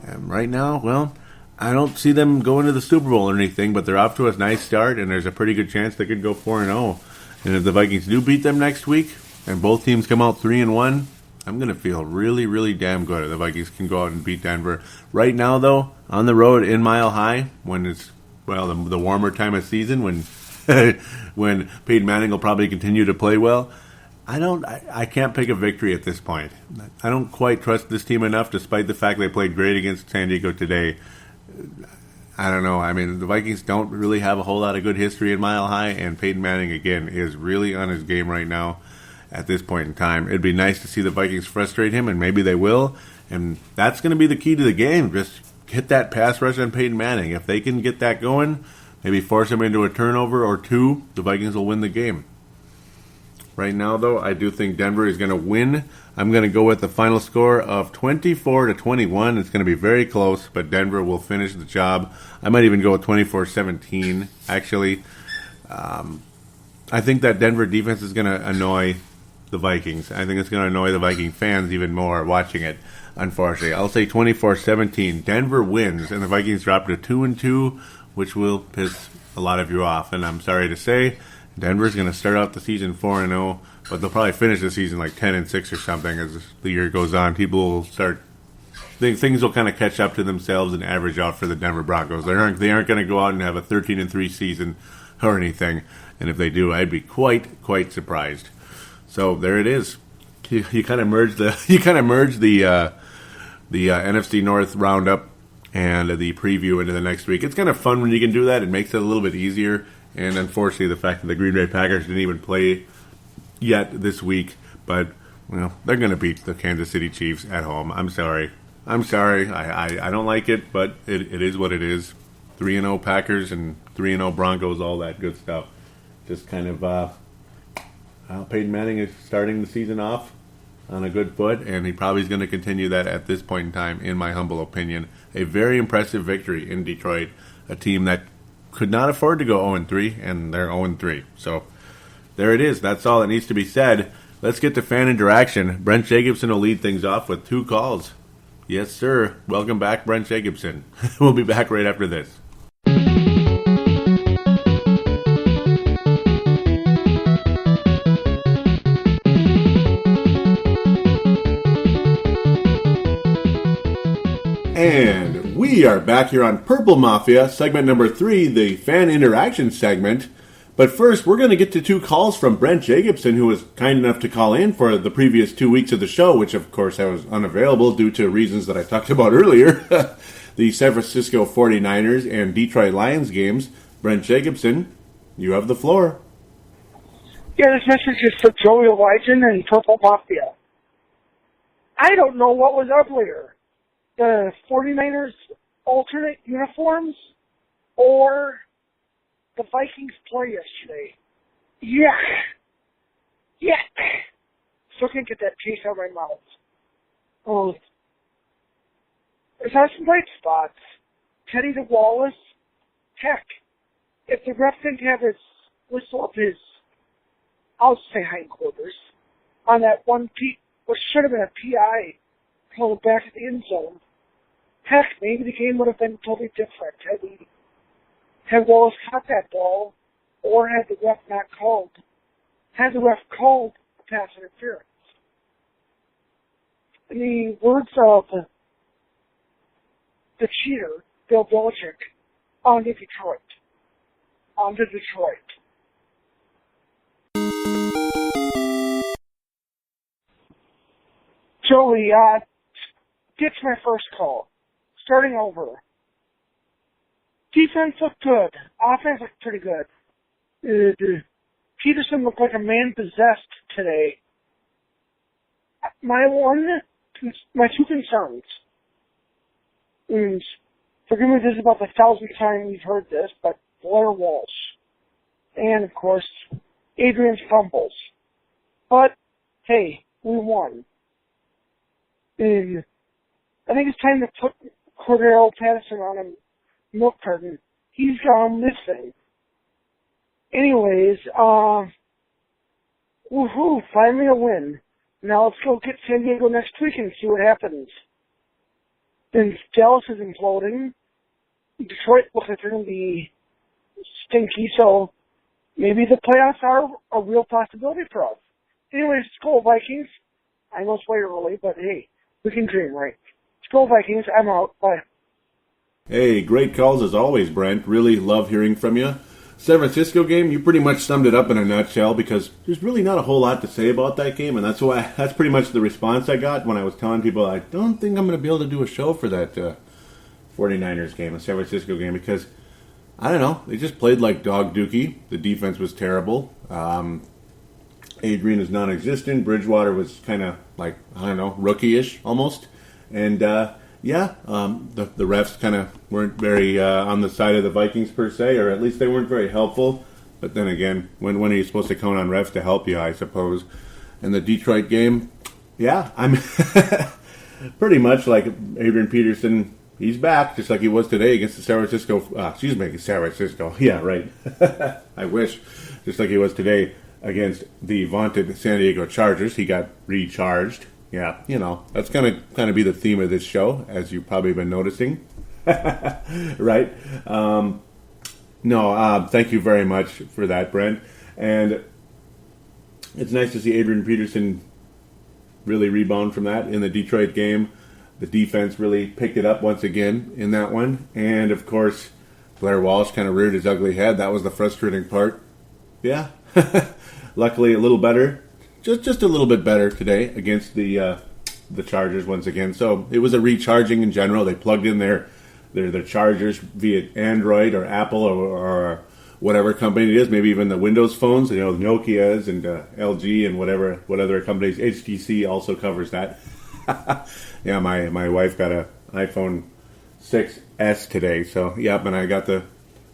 And right now, I don't see them going to the Super Bowl or anything, but they're off to a nice start, and there's a pretty good chance they could go 4-0. And if the Vikings do beat them next week, and both teams come out 3-1, I'm going to feel really, really damn good if the Vikings can go out and beat Denver. Right now, though, on the road in Mile High, when it's, the warmer time of season, when when Peyton Manning will probably continue to play well, I can't pick a victory at this point. I don't quite trust this team enough, despite the fact they played great against San Diego today. I don't know. The Vikings don't really have a whole lot of good history in Mile High, and Peyton Manning, again, is really on his game right now at this point in time. It'd be nice to see the Vikings frustrate him, and maybe they will, and that's going to be the key to the game. Just hit that pass rush on Peyton Manning. If they can get that going, maybe force him into a turnover or 2, the Vikings will win the game. Right now, though, I do think Denver is going to win. I'm going to go with the final score of 24-21. It's going to be very close, but Denver will finish the job. I might even go with 24-17, actually. I think that Denver defense is going to annoy the Vikings. I think it's going to annoy the Viking fans even more watching it, unfortunately. I'll say 24-17. Denver wins, and the Vikings drop to 2-2, which will piss a lot of you off. And I'm sorry to say, Denver's going to start out the season 4-0, but they'll probably finish the season like 10-6 or something as the year goes on. People will start, things will kind of catch up to themselves and average out for the Denver Broncos. They aren't going to go out and have a 13-3 season or anything, and if they do, I'd be quite surprised. So there it is. You kind of merge the NFC North roundup and the preview into the next week. It's kind of fun when you can do that. It makes it a little bit easier. And unfortunately, the fact that the Green Bay Packers didn't even play yet this week, but well, they're going to beat the Kansas City Chiefs at home. I'm sorry. I don't like it, but it is what it is. 3-0 Packers and 3-0 Broncos, all that good stuff. Just kind of, Peyton Manning is starting the season off on a good foot, and he probably is going to continue that at this point in time, in my humble opinion. A very impressive victory in Detroit, a team that could not afford to go 0-3, and they're 0-3. So there it is. That's all that needs to be said. Let's get to fan interaction. Brent Jacobson will lead things off with 2 calls. Yes, sir. Welcome back, Brent Jacobson. We'll be back right after this. And we are back here on Purple Mafia, segment number 3, the fan interaction segment. But first, we're going to get to 2 calls from Brent Jacobson, who was kind enough to call in for the previous 2 weeks of the show, which of course I was unavailable due to reasons that I talked about earlier. The San Francisco 49ers and Detroit Lions games. Brent Jacobson, you have the floor. Yeah, this message is for Joey Elijah and Purple Mafia. I don't know what was uglier, the 49ers alternate uniforms or the Vikings play yesterday. Yeah. Still can't get that taste out of my mouth. Oh. There's some bright spots. Teddy the Wallace. Heck, if the ref didn't have his whistle up his, I'll say hindquarters, on that one what should have been a PI called back at the end zone, heck, maybe the game would have been totally different had Wallace caught that ball, or had the ref not called. Had the ref called pass interference. In the words of the cheater, Bill Belichick, on to Detroit. Joey, gets my first call. Starting over. Defense looked good. Offense looked pretty good. Peterson looked like a man possessed today. My 2 concerns. And forgive me, this is about the 1,000th time we've heard this, but Blair Walsh. And, of course, Adrian's fumbles. But, hey, we won. And I think it's time to put Cordero Patterson on a milk carton. He's gone missing. Anyways, woohoo, finally a win. Now let's go get San Diego next week and see what happens. Then Dallas is imploding. Detroit looks like they're going to be stinky, so maybe the playoffs are a real possibility for us. Anyways, let's go Vikings. I know it's way early, but hey, we can dream, right? Let's go Vikings. I'm out. Bye. Hey, great calls as always, Brent. Really love hearing from you. San Francisco game, you pretty much summed it up in a nutshell because there's really not a whole lot to say about that game, and that's pretty much the response I got when I was telling people I don't think I'm going to be able to do a show for that 49ers game, the San Francisco game, because, I don't know, they just played like dog dookie. The defense was terrible. Adrian is non-existent. Bridgewater was kind of like, I don't know, rookie-ish almost. And, the refs kind of weren't very on the side of the Vikings per se, or at least they weren't very helpful. But then again, when are you supposed to count on refs to help you, I suppose? And the Detroit game, yeah, I'm pretty much like Adrian Peterson. He's back, just like he was today against the San Francisco. Yeah, right. I wish. Just like he was today against the vaunted San Diego Chargers. He got recharged. Yeah, that's going to kind of be the theme of this show, as you've probably been noticing. Right? Thank you very much for that, Brent. And it's nice to see Adrian Peterson really rebound from that in the Detroit game. The defense really picked it up once again in that one. And, of course, Blair Walsh kind of reared his ugly head. That was the frustrating part. Yeah. Luckily, a little better. Just a little bit better today against the Chargers once again. So it was a recharging in general. They plugged in their Chargers via Android or Apple or whatever company it is, maybe even the Windows phones, the Nokias and LG and what other companies. HTC also covers that. Yeah, my wife got an iPhone 6S today, so yep, and I got the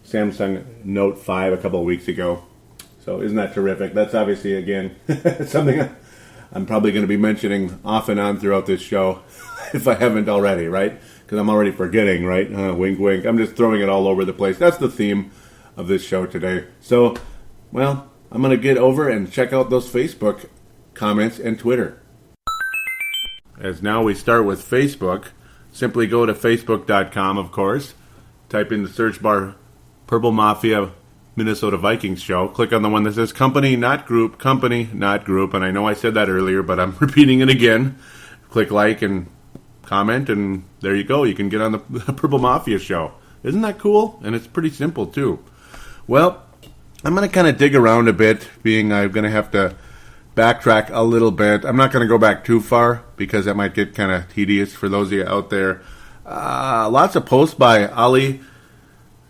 Samsung Note 5 a couple of weeks ago. So isn't that terrific? That's obviously, again, something I'm probably going to be mentioning off and on throughout this show, if I haven't already, right? Because I'm already forgetting, right? Wink, wink. I'm just throwing it all over the place. That's the theme of this show today. So, well, I'm going to get over and check out those Facebook comments and Twitter. As now we start with Facebook, simply go to facebook.com, of course. Type in the search bar, Purple Mafia Minnesota Vikings Show. Click on the one that says Company, not Group, Company, not Group. And I know I said that earlier, but I'm repeating it again. Click like and comment, and there you go. You can get on the Purple Mafia Show. Isn't that cool? And it's pretty simple, too. Well, I'm going to kind of dig around a bit, being I'm going to have to backtrack a little bit. I'm not going to go back too far, because that might get kind of tedious for those of you out there. Lots of posts by Ali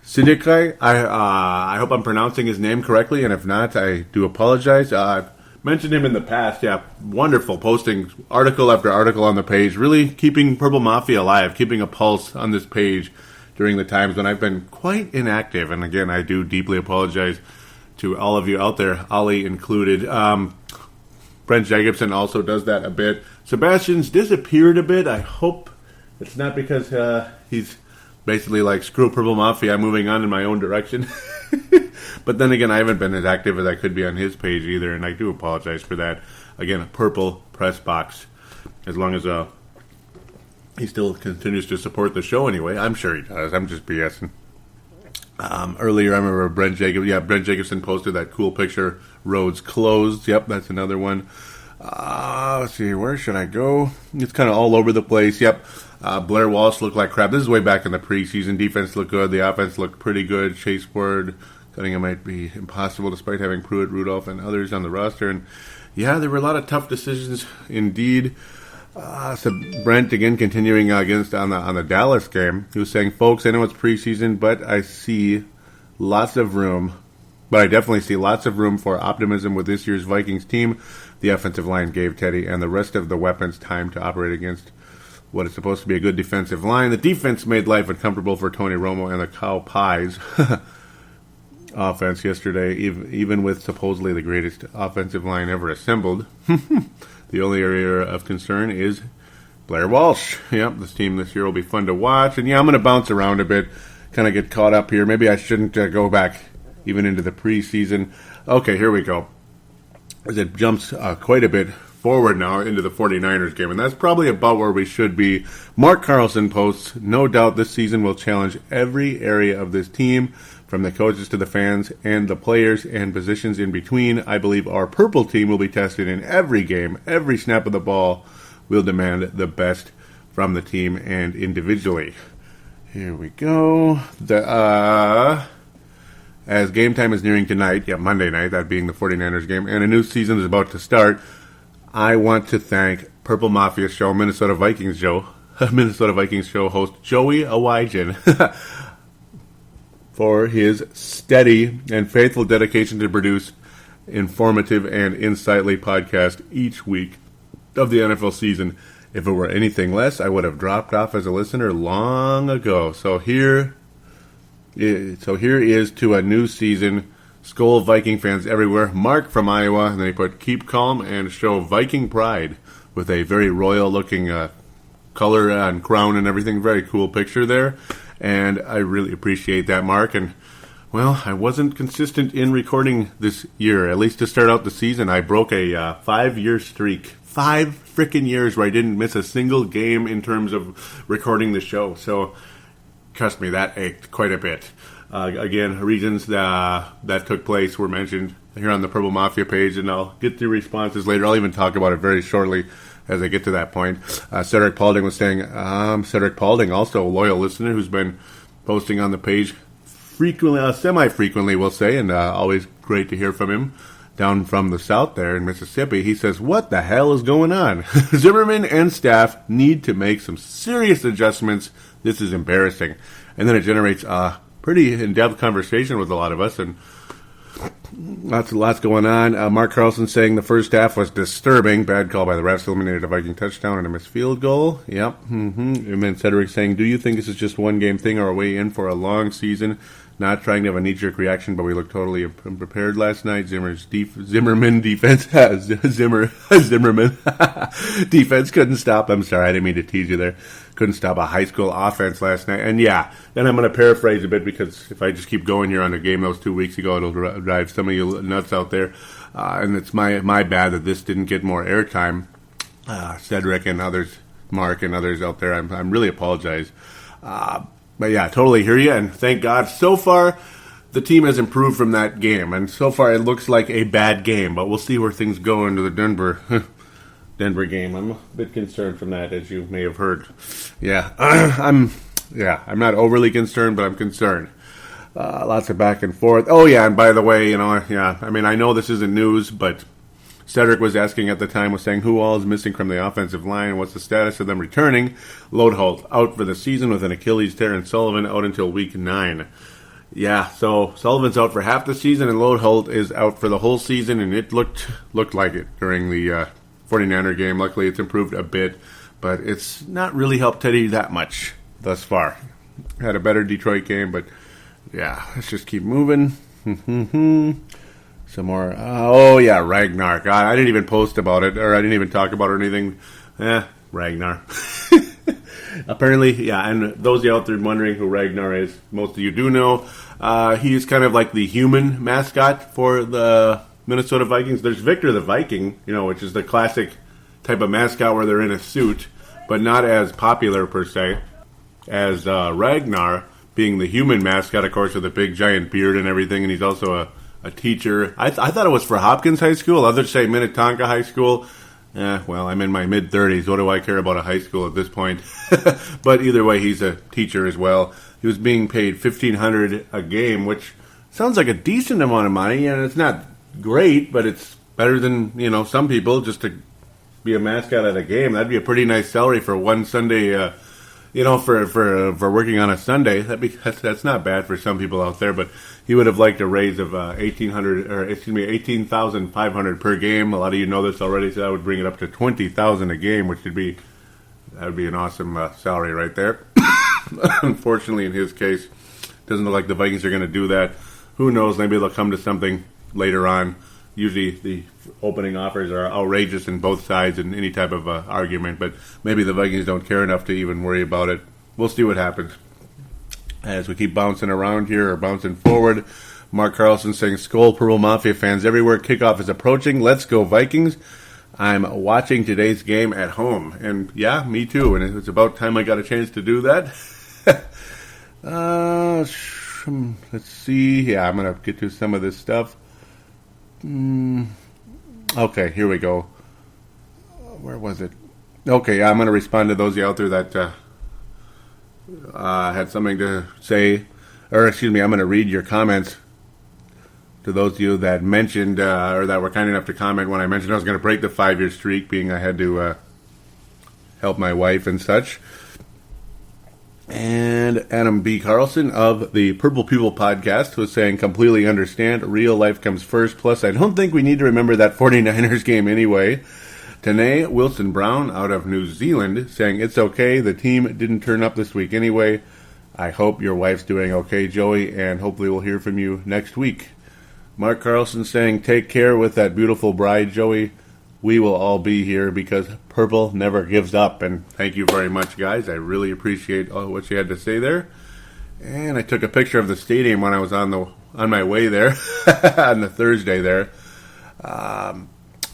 Sidikai. I hope I'm pronouncing his name correctly, and if not, I do apologize. I've mentioned him in the past. Yeah, wonderful, posting article after article on the page, really keeping Purple Mafia alive, keeping a pulse on this page during the times when I've been quite inactive. And again, I do deeply apologize to all of you out there, Ali included. Brent Jacobson also does that a bit. Sebastian's disappeared a bit. I hope it's not because he's basically like, screw Purple Mafia, I'm moving on in my own direction. But then again, I haven't been as active as I could be on his page either, and I do apologize for that. Again, Purple Press Box. As long as he still continues to support the show anyway. I'm sure he does. I'm just BSing. Earlier, I remember Brent Jacobson posted that cool picture, Roads Closed. Yep, that's another one. Let's see, where should I go? It's kind of all over the place. Yep. Blair Walsh looked like crap. This is way back in the preseason. Defense looked good. The offense looked pretty good. Chase Ward, Cunningham might be impossible despite having Pruitt, Rudolph, and others on the roster. And yeah, there were a lot of tough decisions indeed. So Brent, again, continuing against on the Dallas game, he was saying, folks, I know it's preseason, but I see lots of room. But I definitely see lots of room for optimism with this year's Vikings team. The offensive line gave Teddy and the rest of the weapons time to operate against what is supposed to be a good defensive line. The defense made life uncomfortable for Tony Romo and the Cow Pies offense yesterday, even with supposedly the greatest offensive line ever assembled. The only area of concern is Blair Walsh. Yep, this team this year will be fun to watch. And yeah, I'm going to bounce around a bit, kind of get caught up here. Maybe I shouldn't go back even into the preseason. Okay, here we go. As it jumps quite a bit forward now into the 49ers game, and that's probably about where we should be. Mark Carlson posts, no doubt this season will challenge every area of this team, from the coaches to the fans and the players and positions in between. I believe our purple team will be tested in every game. Every snap of the ball will demand the best from the team and individually. Here we go. As game time is nearing tonight, Monday night, that being the 49ers game, and a new season is about to start, I want to thank Purple Mafia Show, Minnesota Vikings Show host Joey Awajan for his steady and faithful dedication to produce informative and insightly podcast each week of the NFL season. If it were anything less, I would have dropped off as a listener long ago. So here is to a new season. Skol Viking fans everywhere. Mark from Iowa, and then he put keep calm and show Viking pride with a very royal looking color and crown and everything. Very cool picture there, and I really appreciate that, Mark. And well, I wasn't consistent in recording this year, at least to start out the season. I broke a 5-year streak. 5 freaking years where I didn't miss a single game in terms of recording the show. So trust me, that ached quite a bit. Again, reasons that took place were mentioned here on the Purple Mafia page, and I'll get to responses later. I'll even talk about it very shortly as I get to that point. Cedric Paulding was saying, Cedric Paulding, also a loyal listener who's been posting on the page frequently, semi-frequently, we'll say, and always great to hear from him. Down from the south there in Mississippi, he says, what the hell is going on? Zimmerman and staff need to make some serious adjustments. This is embarrassing. And then it generates pretty in-depth conversation with a lot of us, and lots going on. Mark Carlson saying the first half was disturbing. Bad call by the refs, eliminated a Viking touchdown and a missed field goal. Yep. And then Cedric saying, do you think this is just one game thing or are we in for a long season? Not trying to have a knee-jerk reaction, but we looked totally unprepared last night. Zimmerman defense Zimmerman defense couldn't stop. I'm sorry, I didn't mean to tease you there. Couldn't stop a high school offense last night. And yeah, then I'm going to paraphrase a bit because if I just keep going here on the game that was 2 weeks ago, it'll drive some of you nuts out there. And it's my bad that this didn't get more airtime. Cedric and others, Mark and others out there, I'm really apologize. But yeah, totally hear you, and thank God. So far, the team has improved from that game, and so far it looks like a bad game, but we'll see where things go into the Denver game. I'm a bit concerned from that, as you may have heard. Yeah, I'm not overly concerned, but I'm concerned. Lots of back and forth. Oh yeah, and by the way, I know this isn't news, but Cedric was asking at the time, was saying who all is missing from the offensive line, what's the status of them returning. Loadholt out for the season with an Achilles tear, and Sullivan out until week 9. Yeah, so Sullivan's out for half the season, and Loadholt is out for the whole season, and it looked like it during the 49er game. Luckily, it's improved a bit, but it's not really helped Teddy that much thus far. Had a better Detroit game, but yeah, let's just keep moving. Some more. Ragnar. God, I didn't even post about it, or I didn't even talk about it or anything. Ragnar. Apparently, yeah, and those of you out there wondering who Ragnar is, most of you do know. He's kind of like the human mascot for the Minnesota Vikings. There's Victor the Viking, which is the classic type of mascot where they're in a suit, but not as popular per se as Ragnar being the human mascot, of course, with a big giant beard and everything, and he's also a teacher. I thought it was for Hopkins High School. Others say Minnetonka High School. Well, I'm in my mid-30s. What do I care about a high school at this point? But either way, he's a teacher as well. He was being paid $1,500 a game, which sounds like a decent amount of money. And it's not great, but it's better than, some people just to be a mascot at a game. That'd be a pretty nice salary for one Sunday, for working on a Sunday. That's not bad for some people out there, but he would have liked a raise of $18,500 per game. A lot of you know this already, so that would bring it up to $20,000 a game, which would be an awesome salary right there. Unfortunately, in his case, doesn't look like the Vikings are going to do that. Who knows? Maybe they'll come to something later on. Usually, the opening offers are outrageous in both sides in any type of argument, but maybe the Vikings don't care enough to even worry about it. We'll see what happens. As we keep bouncing around here, or bouncing forward, Mark Carlson saying, Skull Purple Mafia fans everywhere, kickoff is approaching. Let's go Vikings. I'm watching today's game at home. And yeah, me too. And it's about time I got a chance to do that. Let's see. Yeah, I'm going to get to some of this stuff. Okay, here we go. Where was it? Okay, I'm going to respond to those of you out there that had something to say. Or, excuse me, I'm going to read your comments to those of you that mentioned, or that were kind enough to comment when I mentioned I was going to break the 5-year streak, being I had to help my wife and such. And Adam B. Carlson of the Purple People podcast was saying, completely understand, real life comes first. Plus, I don't think we need to remember that 49ers game anyway. Tanae Wilson Brown out of New Zealand saying, it's okay, the team didn't turn up this week anyway. I hope your wife's doing okay, Joey, and hopefully we'll hear from you next week. Mark Carlson saying, take care with that beautiful bride, Joey. We will all be here because Purple never gives up. And thank you very much, guys. I really appreciate all what you had to say there. And I took a picture of the stadium when I was on my way there on the Thursday there. I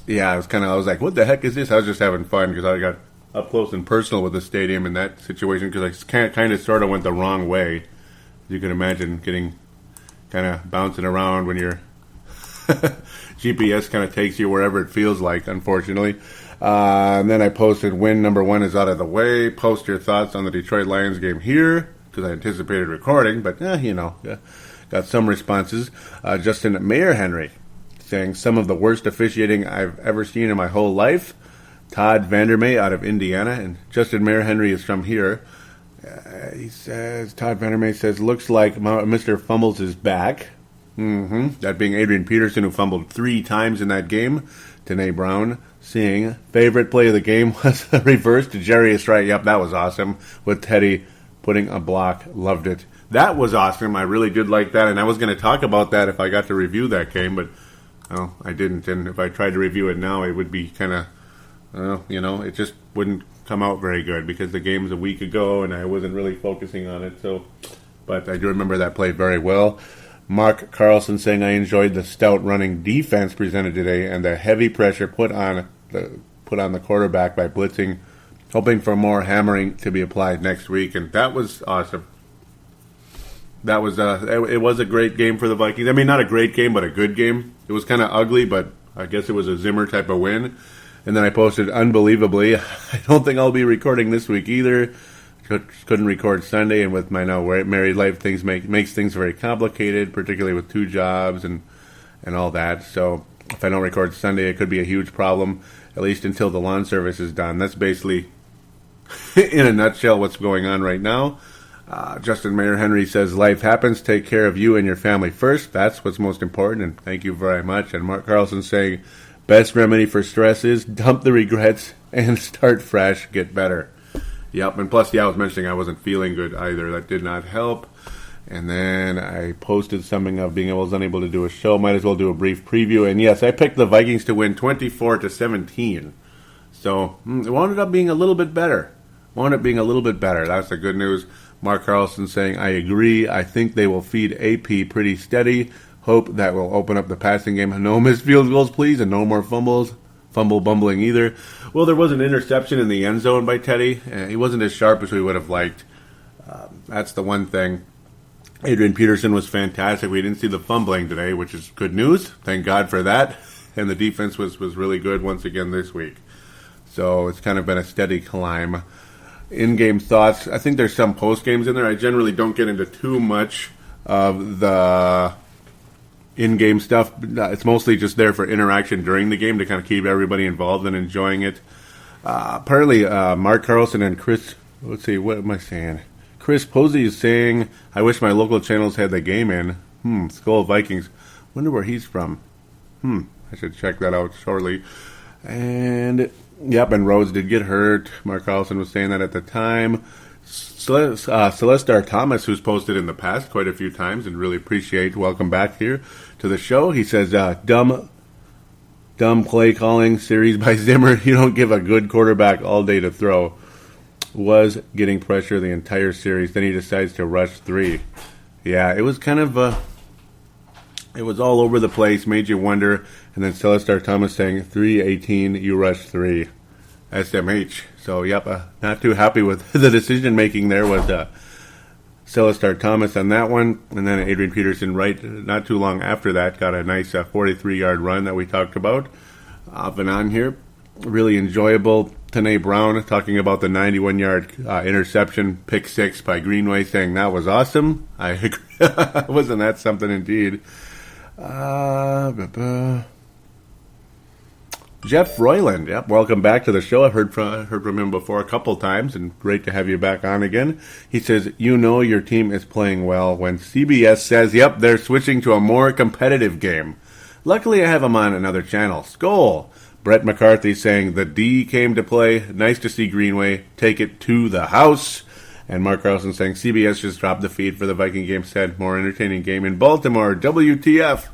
was like, what the heck is this? I was just having fun because I got up close and personal with the stadium in that situation because I kind of sort of went the wrong way. You can imagine getting kind of bouncing around when you're GPS kind of takes you wherever it feels like, unfortunately. And then I posted, win number 1 is out of the way. Post your thoughts on the Detroit Lions game here, because I anticipated recording, but, got some responses. Justin Mayer Henry saying, some of the worst officiating I've ever seen in my whole life. Todd Vandermay out of Indiana, and Justin Mayer Henry is from here. He says, Todd Vandermeer says, looks like Mr. Fumbles is back. That being Adrian Peterson, who fumbled 3 times in that game. Danae Brown seeing favorite play of the game was a reverse to Jarius Wright. Yep, that was awesome. With Teddy putting a block. Loved it. That was awesome. I really did like that, and I was going to talk about that if I got to review that game, but I didn't. And if I tried to review it now, it would be kind of, it just wouldn't come out very good because the game's a week ago, and I wasn't really focusing on it. So, but I do remember that play very well. Mark Carlson saying, I enjoyed the stout running defense presented today and the heavy pressure put on the quarterback by blitzing, hoping for more hammering to be applied next week. And that was awesome. That was it was a great game for the Vikings. I mean, not a great game, but a good game. It was kind of ugly, but I guess it was a Zimmer type of win. And then I posted, unbelievably, I don't think I'll be recording this week either. Couldn't record Sunday, and with my now married life, things makes things very complicated, particularly with 2 jobs and all that. So if I don't record Sunday, it could be a huge problem, at least until the lawn service is done. That's basically, in a nutshell, what's going on right now. Justin Mayer Henry says, life happens. Take care of you and your family first. That's what's most important, and thank you very much. And Mark Carlson saying, best remedy for stress is dump the regrets and start fresh, get better. Yep, and plus, I was mentioning I wasn't feeling good either. That did not help. And then I posted something of being unable to do a show. Might as well do a brief preview. And yes, I picked the Vikings to win 24-17. So it wound up being a little bit better. That's the good news. Mark Carlson saying, I agree. I think they will feed AP pretty steady. Hope that will open up the passing game. No missed field goals, please, and no more bumbling either. Well, there was an interception in the end zone by Teddy. He wasn't as sharp as we would have liked. That's the one thing. Adrian Peterson was fantastic. We didn't see the fumbling today, which is good news. Thank God for that. And the defense was really good once again this week. So it's kind of been a steady climb. In-game thoughts. I think there's some post-games in there. I generally don't get into too much of the in-game stuff. It's mostly just there for interaction during the game to kind of keep everybody involved and enjoying it. Apparently, Mark Carlson and Chris, let's see, what am I saying? Chris Posey is saying, I wish my local channels had the game in. Skull Vikings. Wonder where he's from. I should check that out shortly. And, yep, and Rhodes did get hurt. Mark Carlson was saying that at the time. Celestar Thomas, who's posted in the past quite a few times and really appreciate, welcome back here to the show. He says, dumb play calling series by Zimmer. You don't give a good quarterback all day to throw. Was getting pressure the entire series. Then he decides to rush 3. Yeah, it was kind of, it was all over the place, made you wonder. And then Celestar Thomas saying, 3-18, you rush 3. SMH. So, yep, not too happy with the decision-making there was Celestar Thomas on that one. And then Adrian Peterson, right not too long after that, got a nice 43-yard run that we talked about off and on here. Really enjoyable. Danae Brown talking about the 91-yard interception, pick 6 by Greenway, saying that was awesome. I agree. Wasn't that something indeed? Jeff Royland, yep, welcome back to the show. I've heard from him before a couple times, and great to have you back on again. He says, you know your team is playing well when CBS says, yep, they're switching to a more competitive game. Luckily, I have him on another channel. Skol! Brett McCarthy saying, the D came to play. Nice to see Greenway take it to the house. And Mark Carlson saying, CBS just dropped the feed for the Viking game, said, more entertaining game in Baltimore. WTF.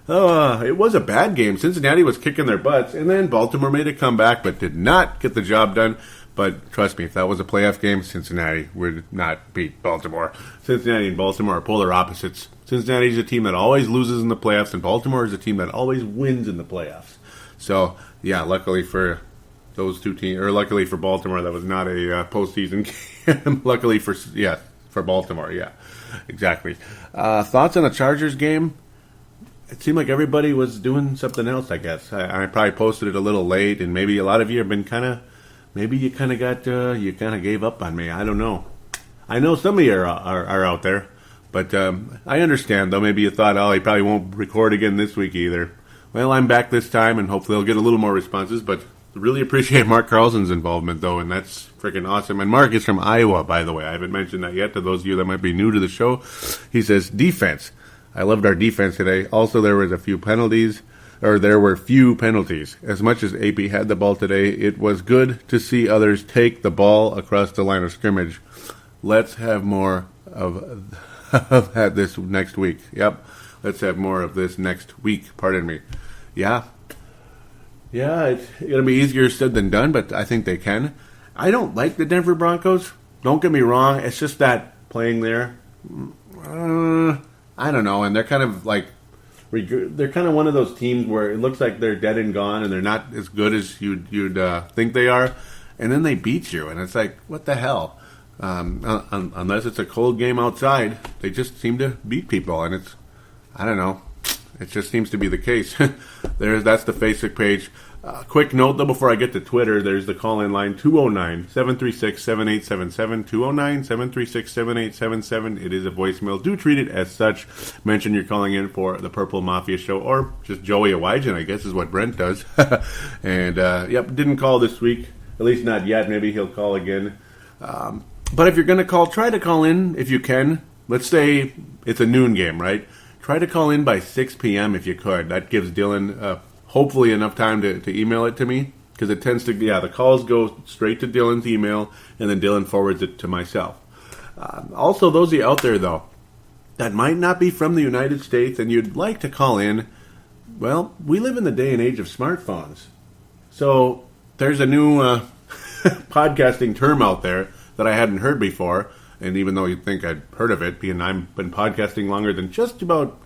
It was a bad game. Cincinnati was kicking their butts, and then Baltimore made a comeback, but did not get the job done. But trust me, if that was a playoff game, Cincinnati would not beat Baltimore. Cincinnati and Baltimore are polar opposites. Cincinnati is a team that always loses in the playoffs, and Baltimore is a team that always wins in the playoffs. So, yeah, luckily for those two teams, or luckily for Baltimore, that was not a postseason game. Luckily for Baltimore, yeah, exactly. Thoughts on the Chargers game? It seemed like everybody was doing something else, I guess. I probably posted it a little late, and maybe a lot of you have been you kind of gave up on me. I don't know. I know some of you are out there, but I understand, though. Maybe you thought, he probably won't record again this week either. Well, I'm back this time, and hopefully I'll get a little more responses, but really appreciate Mark Carlson's involvement, though, and that's freaking awesome. And Mark is from Iowa, by the way. I haven't mentioned that yet to those of you that might be new to the show. He says, defense. I loved our defense today. Also, there were few penalties. As much as AP had the ball today, it was good to see others take the ball across the line of scrimmage. Let's have more of that this next week. Yep, let's have more of this next week. Pardon me. Yeah, it's going to be easier said than done, but I think they can. I don't like the Denver Broncos. Don't get me wrong. It's just that playing there, I don't know, and they're kind of like, they're kind of one of those teams where it looks like they're dead and gone and they're not as good as you'd think they are, and then they beat you, and it's like, what the hell? Unless it's a cold game outside, they just seem to beat people, and it's, I don't know, it just seems to be the case. That's the Facebook page. Quick note, though, before I get to Twitter, there's the call-in line, 209-736-7877, 209-736-7877. It is a voicemail. Do treat it as such. Mention you're calling in for the Purple Mafia Show, or just Joey Awajan, I guess is what Brent does. And, didn't call this week, at least not yet. Maybe he'll call again. But if you're going to call, try to call in if you can. Let's say it's a noon game, right? Try to call in by 6 p.m. if you could. That gives Dylan hopefully enough time to email it to me, because it tends to, the calls go straight to Dylan's email, and then Dylan forwards it to myself. Also, those of you out there, though, that might not be from the United States and you'd like to call in, well, we live in the day and age of smartphones. So there's a new podcasting term out there that I hadn't heard before, and even though you'd think I'd heard of it, being I've been podcasting longer than just about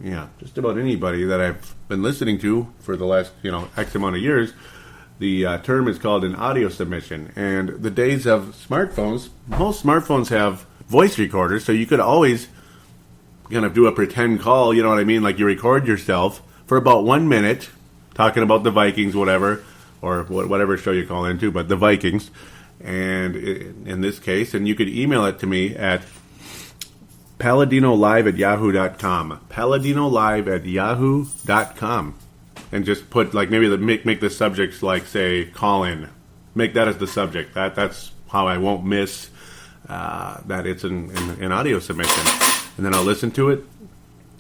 anybody that I've been listening to for the last, X amount of years, the term is called an audio submission. And the days of smartphones, most smartphones have voice recorders, so you could always kind of do a pretend call, you know what I mean? Like you record yourself for about 1 minute, talking about the Vikings, whatever, or whatever show you call into, but the Vikings. And in this case, and you could email it to me at paladinolive@yahoo.com. paladinolive@yahoo.com. And just put, like, maybe make the subjects, like, say, call in. Make that as the subject. That's how I won't miss that it's an audio submission. And then I'll listen to it.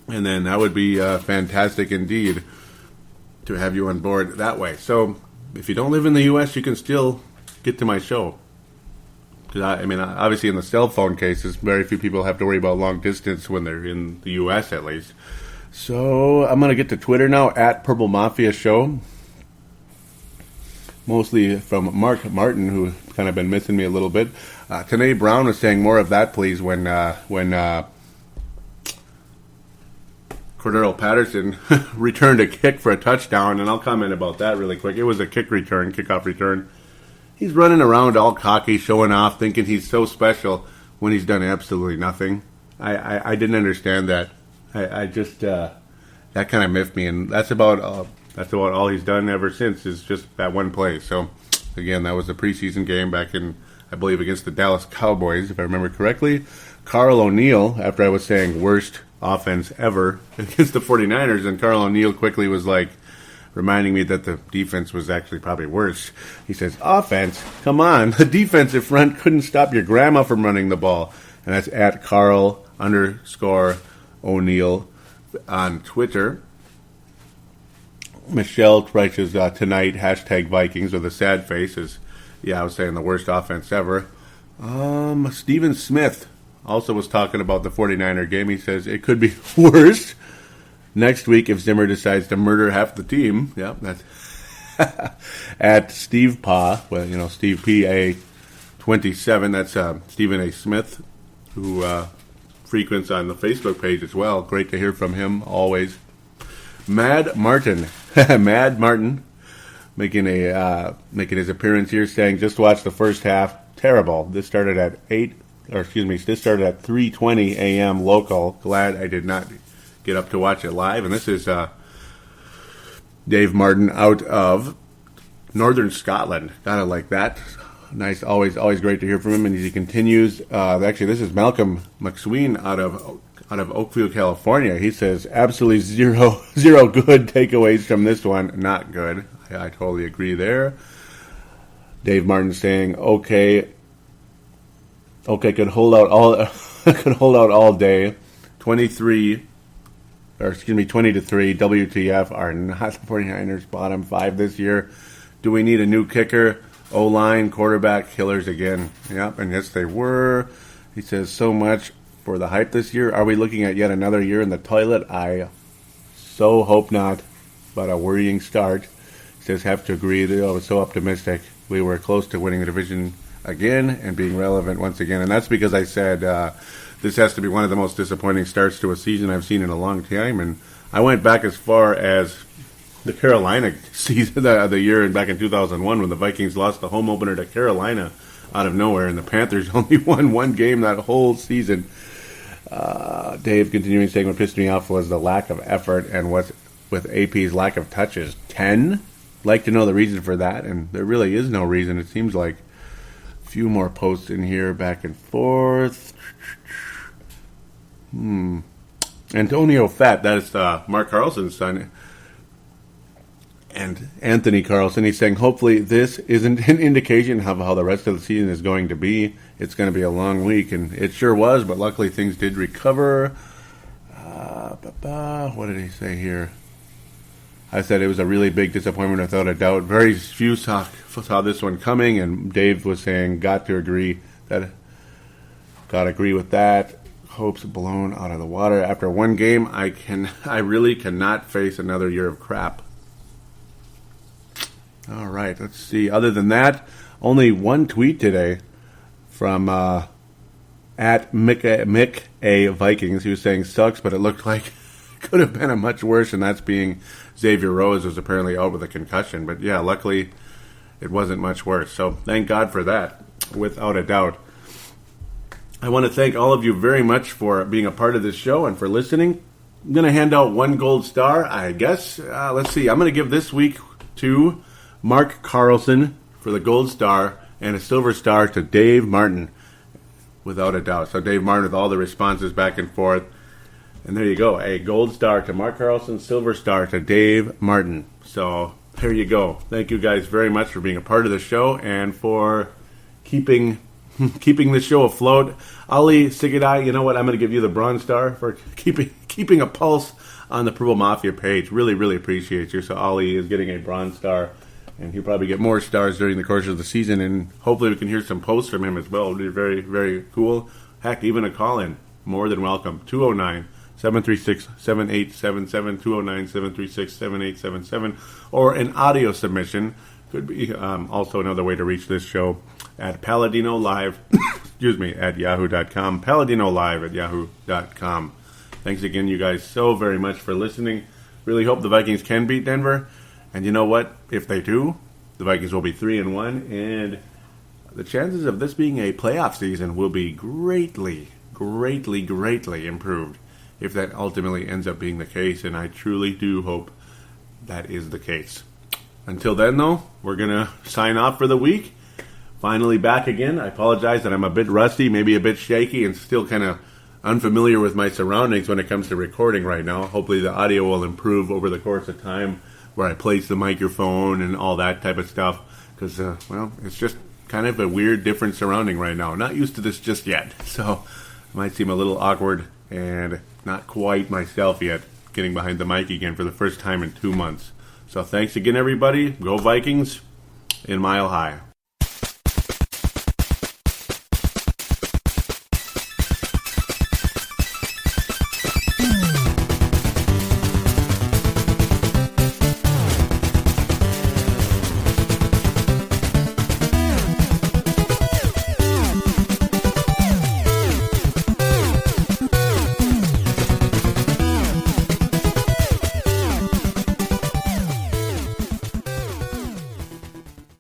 And then that would be fantastic indeed to have you on board that way. So if you don't live in the U.S., you can still get to my show. Because obviously in the cell phone cases, very few people have to worry about long distance when they're in the U.S. at least. So I'm going to get to Twitter now, at Purple Mafia Show. Mostly from Mark Martin, who kind of been missing me a little bit. Tanae Brown was saying more of that, please, when Cordero Patterson returned a kick for a touchdown, and I'll comment about that really quick. It was a kickoff return. He's running around all cocky, showing off, thinking he's so special when he's done absolutely nothing. I didn't understand that. I just that kind of miffed me, and that's about all he's done ever since is just that one play. So again, that was a preseason game back in, I believe, against the Dallas Cowboys, if I remember correctly. Carl O'Neill, after I was saying worst offense ever against the 49ers, and Carl O'Neill quickly was like, reminding me that the defense was actually probably worse. He says, offense? Come on. The defensive front couldn't stop your grandma from running the ball. And that's at Carl_O'Neill on Twitter. Michelle writes tonight, #Vikings with a sad face. I was saying the worst offense ever. Stephen Smith also was talking about the 49er game. He says it could be worse next week if Zimmer decides to murder half the team. Yeah, that's at Steve Pa. Well, Steve P.A. 27. That's Stephen A. Smith, who frequents on the Facebook page as well. Great to hear from him always. Mad Martin, making his appearance here, saying just watch the first half. Terrible. This started at 3:20 a.m. local. Glad I did not get up to watch it live. And this is Dave Martin out of Northern Scotland. Gotta like that. Nice, always great to hear from him. And as he continues, actually, this is Malcolm McSween out of out of Oakville, California. He says, absolutely zero good takeaways from this one. Not good. I totally agree there. Dave Martin saying, okay, could hold out all day. 20 to 3. WTF are not the 49ers bottom 5 this year. Do we need a new kicker? O-line, quarterback, killers again. Yep, and yes, they were. He says, so much for the hype this year. Are we looking at yet another year in the toilet? I so hope not, but a worrying start. He says, have to agree. I was so optimistic. We were close to winning the division again and being relevant once again. And that's because I said this has to be one of the most disappointing starts to a season I've seen in a long time. And I went back as far as the Carolina season, the year back in 2001 when the Vikings lost the home opener to Carolina out of nowhere, and the Panthers only won one game that whole season. Dave continuing saying, what pissed me off was the lack of effort and what with AP's lack of touches. 10? Like to know the reason for that, and there really is no reason. It seems like a few more posts in here back and forth. Antonio Fett, that is Mark Carlson's son, and Anthony Carlson. He's saying, hopefully this isn't an indication of how the rest of the season is going to be. It's going to be a long week, and it sure was, but luckily things did recover. What did he say here? I said it was a really big disappointment without a doubt. Very few saw this one coming, and Dave was saying, got to agree with that. Hopes blown out of the water. After one game, I really cannot face another year of crap. All right, let's see. Other than that, only one tweet today from at Mick A. Vikings. He was saying, sucks, but it looked like it could have been a much worse, and that's being Xavier Rose was apparently out with a concussion. But yeah, luckily it wasn't much worse. So thank God for that, without a doubt. I want to thank all of you very much for being a part of this show and for listening. I'm going to hand out one gold star, I guess. Let's see. I'm going to give this week to Mark Carlson for the gold star and a silver star to Dave Martin, without a doubt. So Dave Martin with all the responses back and forth. And there you go. A gold star to Mark Carlson, silver star to Dave Martin. So there you go. Thank you guys very much for being a part of the show and for keeping this show afloat. Ali Sigadai, you know what? I'm going to give you the bronze star for keeping a pulse on the Purple Mafia page. Really, really appreciate you. So Ali is getting a bronze star, and he'll probably get more stars during the course of the season, and hopefully we can hear some posts from him as well. It'll be very, very cool. Heck, even a call-in. More than welcome. 209-736-7877, 209-736-7877, or an audio submission. Could be also another way to reach this show at paladinolive, at yahoo.com, paladinolive at yahoo.com. Thanks again, you guys, so very much for listening. Really hope the Vikings can beat Denver. And you know what? If they do, the Vikings will be 3-1, and the chances of this being a playoff season will be greatly, greatly, greatly improved if that ultimately ends up being the case, and I truly do hope that is the case. Until then, though, we're going to sign off for the week. Finally back again. I apologize that I'm a bit rusty, maybe a bit shaky, and still kind of unfamiliar with my surroundings when it comes to recording right now. Hopefully the audio will improve over the course of time where I place the microphone and all that type of stuff. Because, it's just kind of a weird, different surrounding right now. Not used to this just yet. So it might seem a little awkward and not quite myself yet, getting behind the mic again for the first time in 2 months. So thanks again, everybody. Go Vikings in Mile High.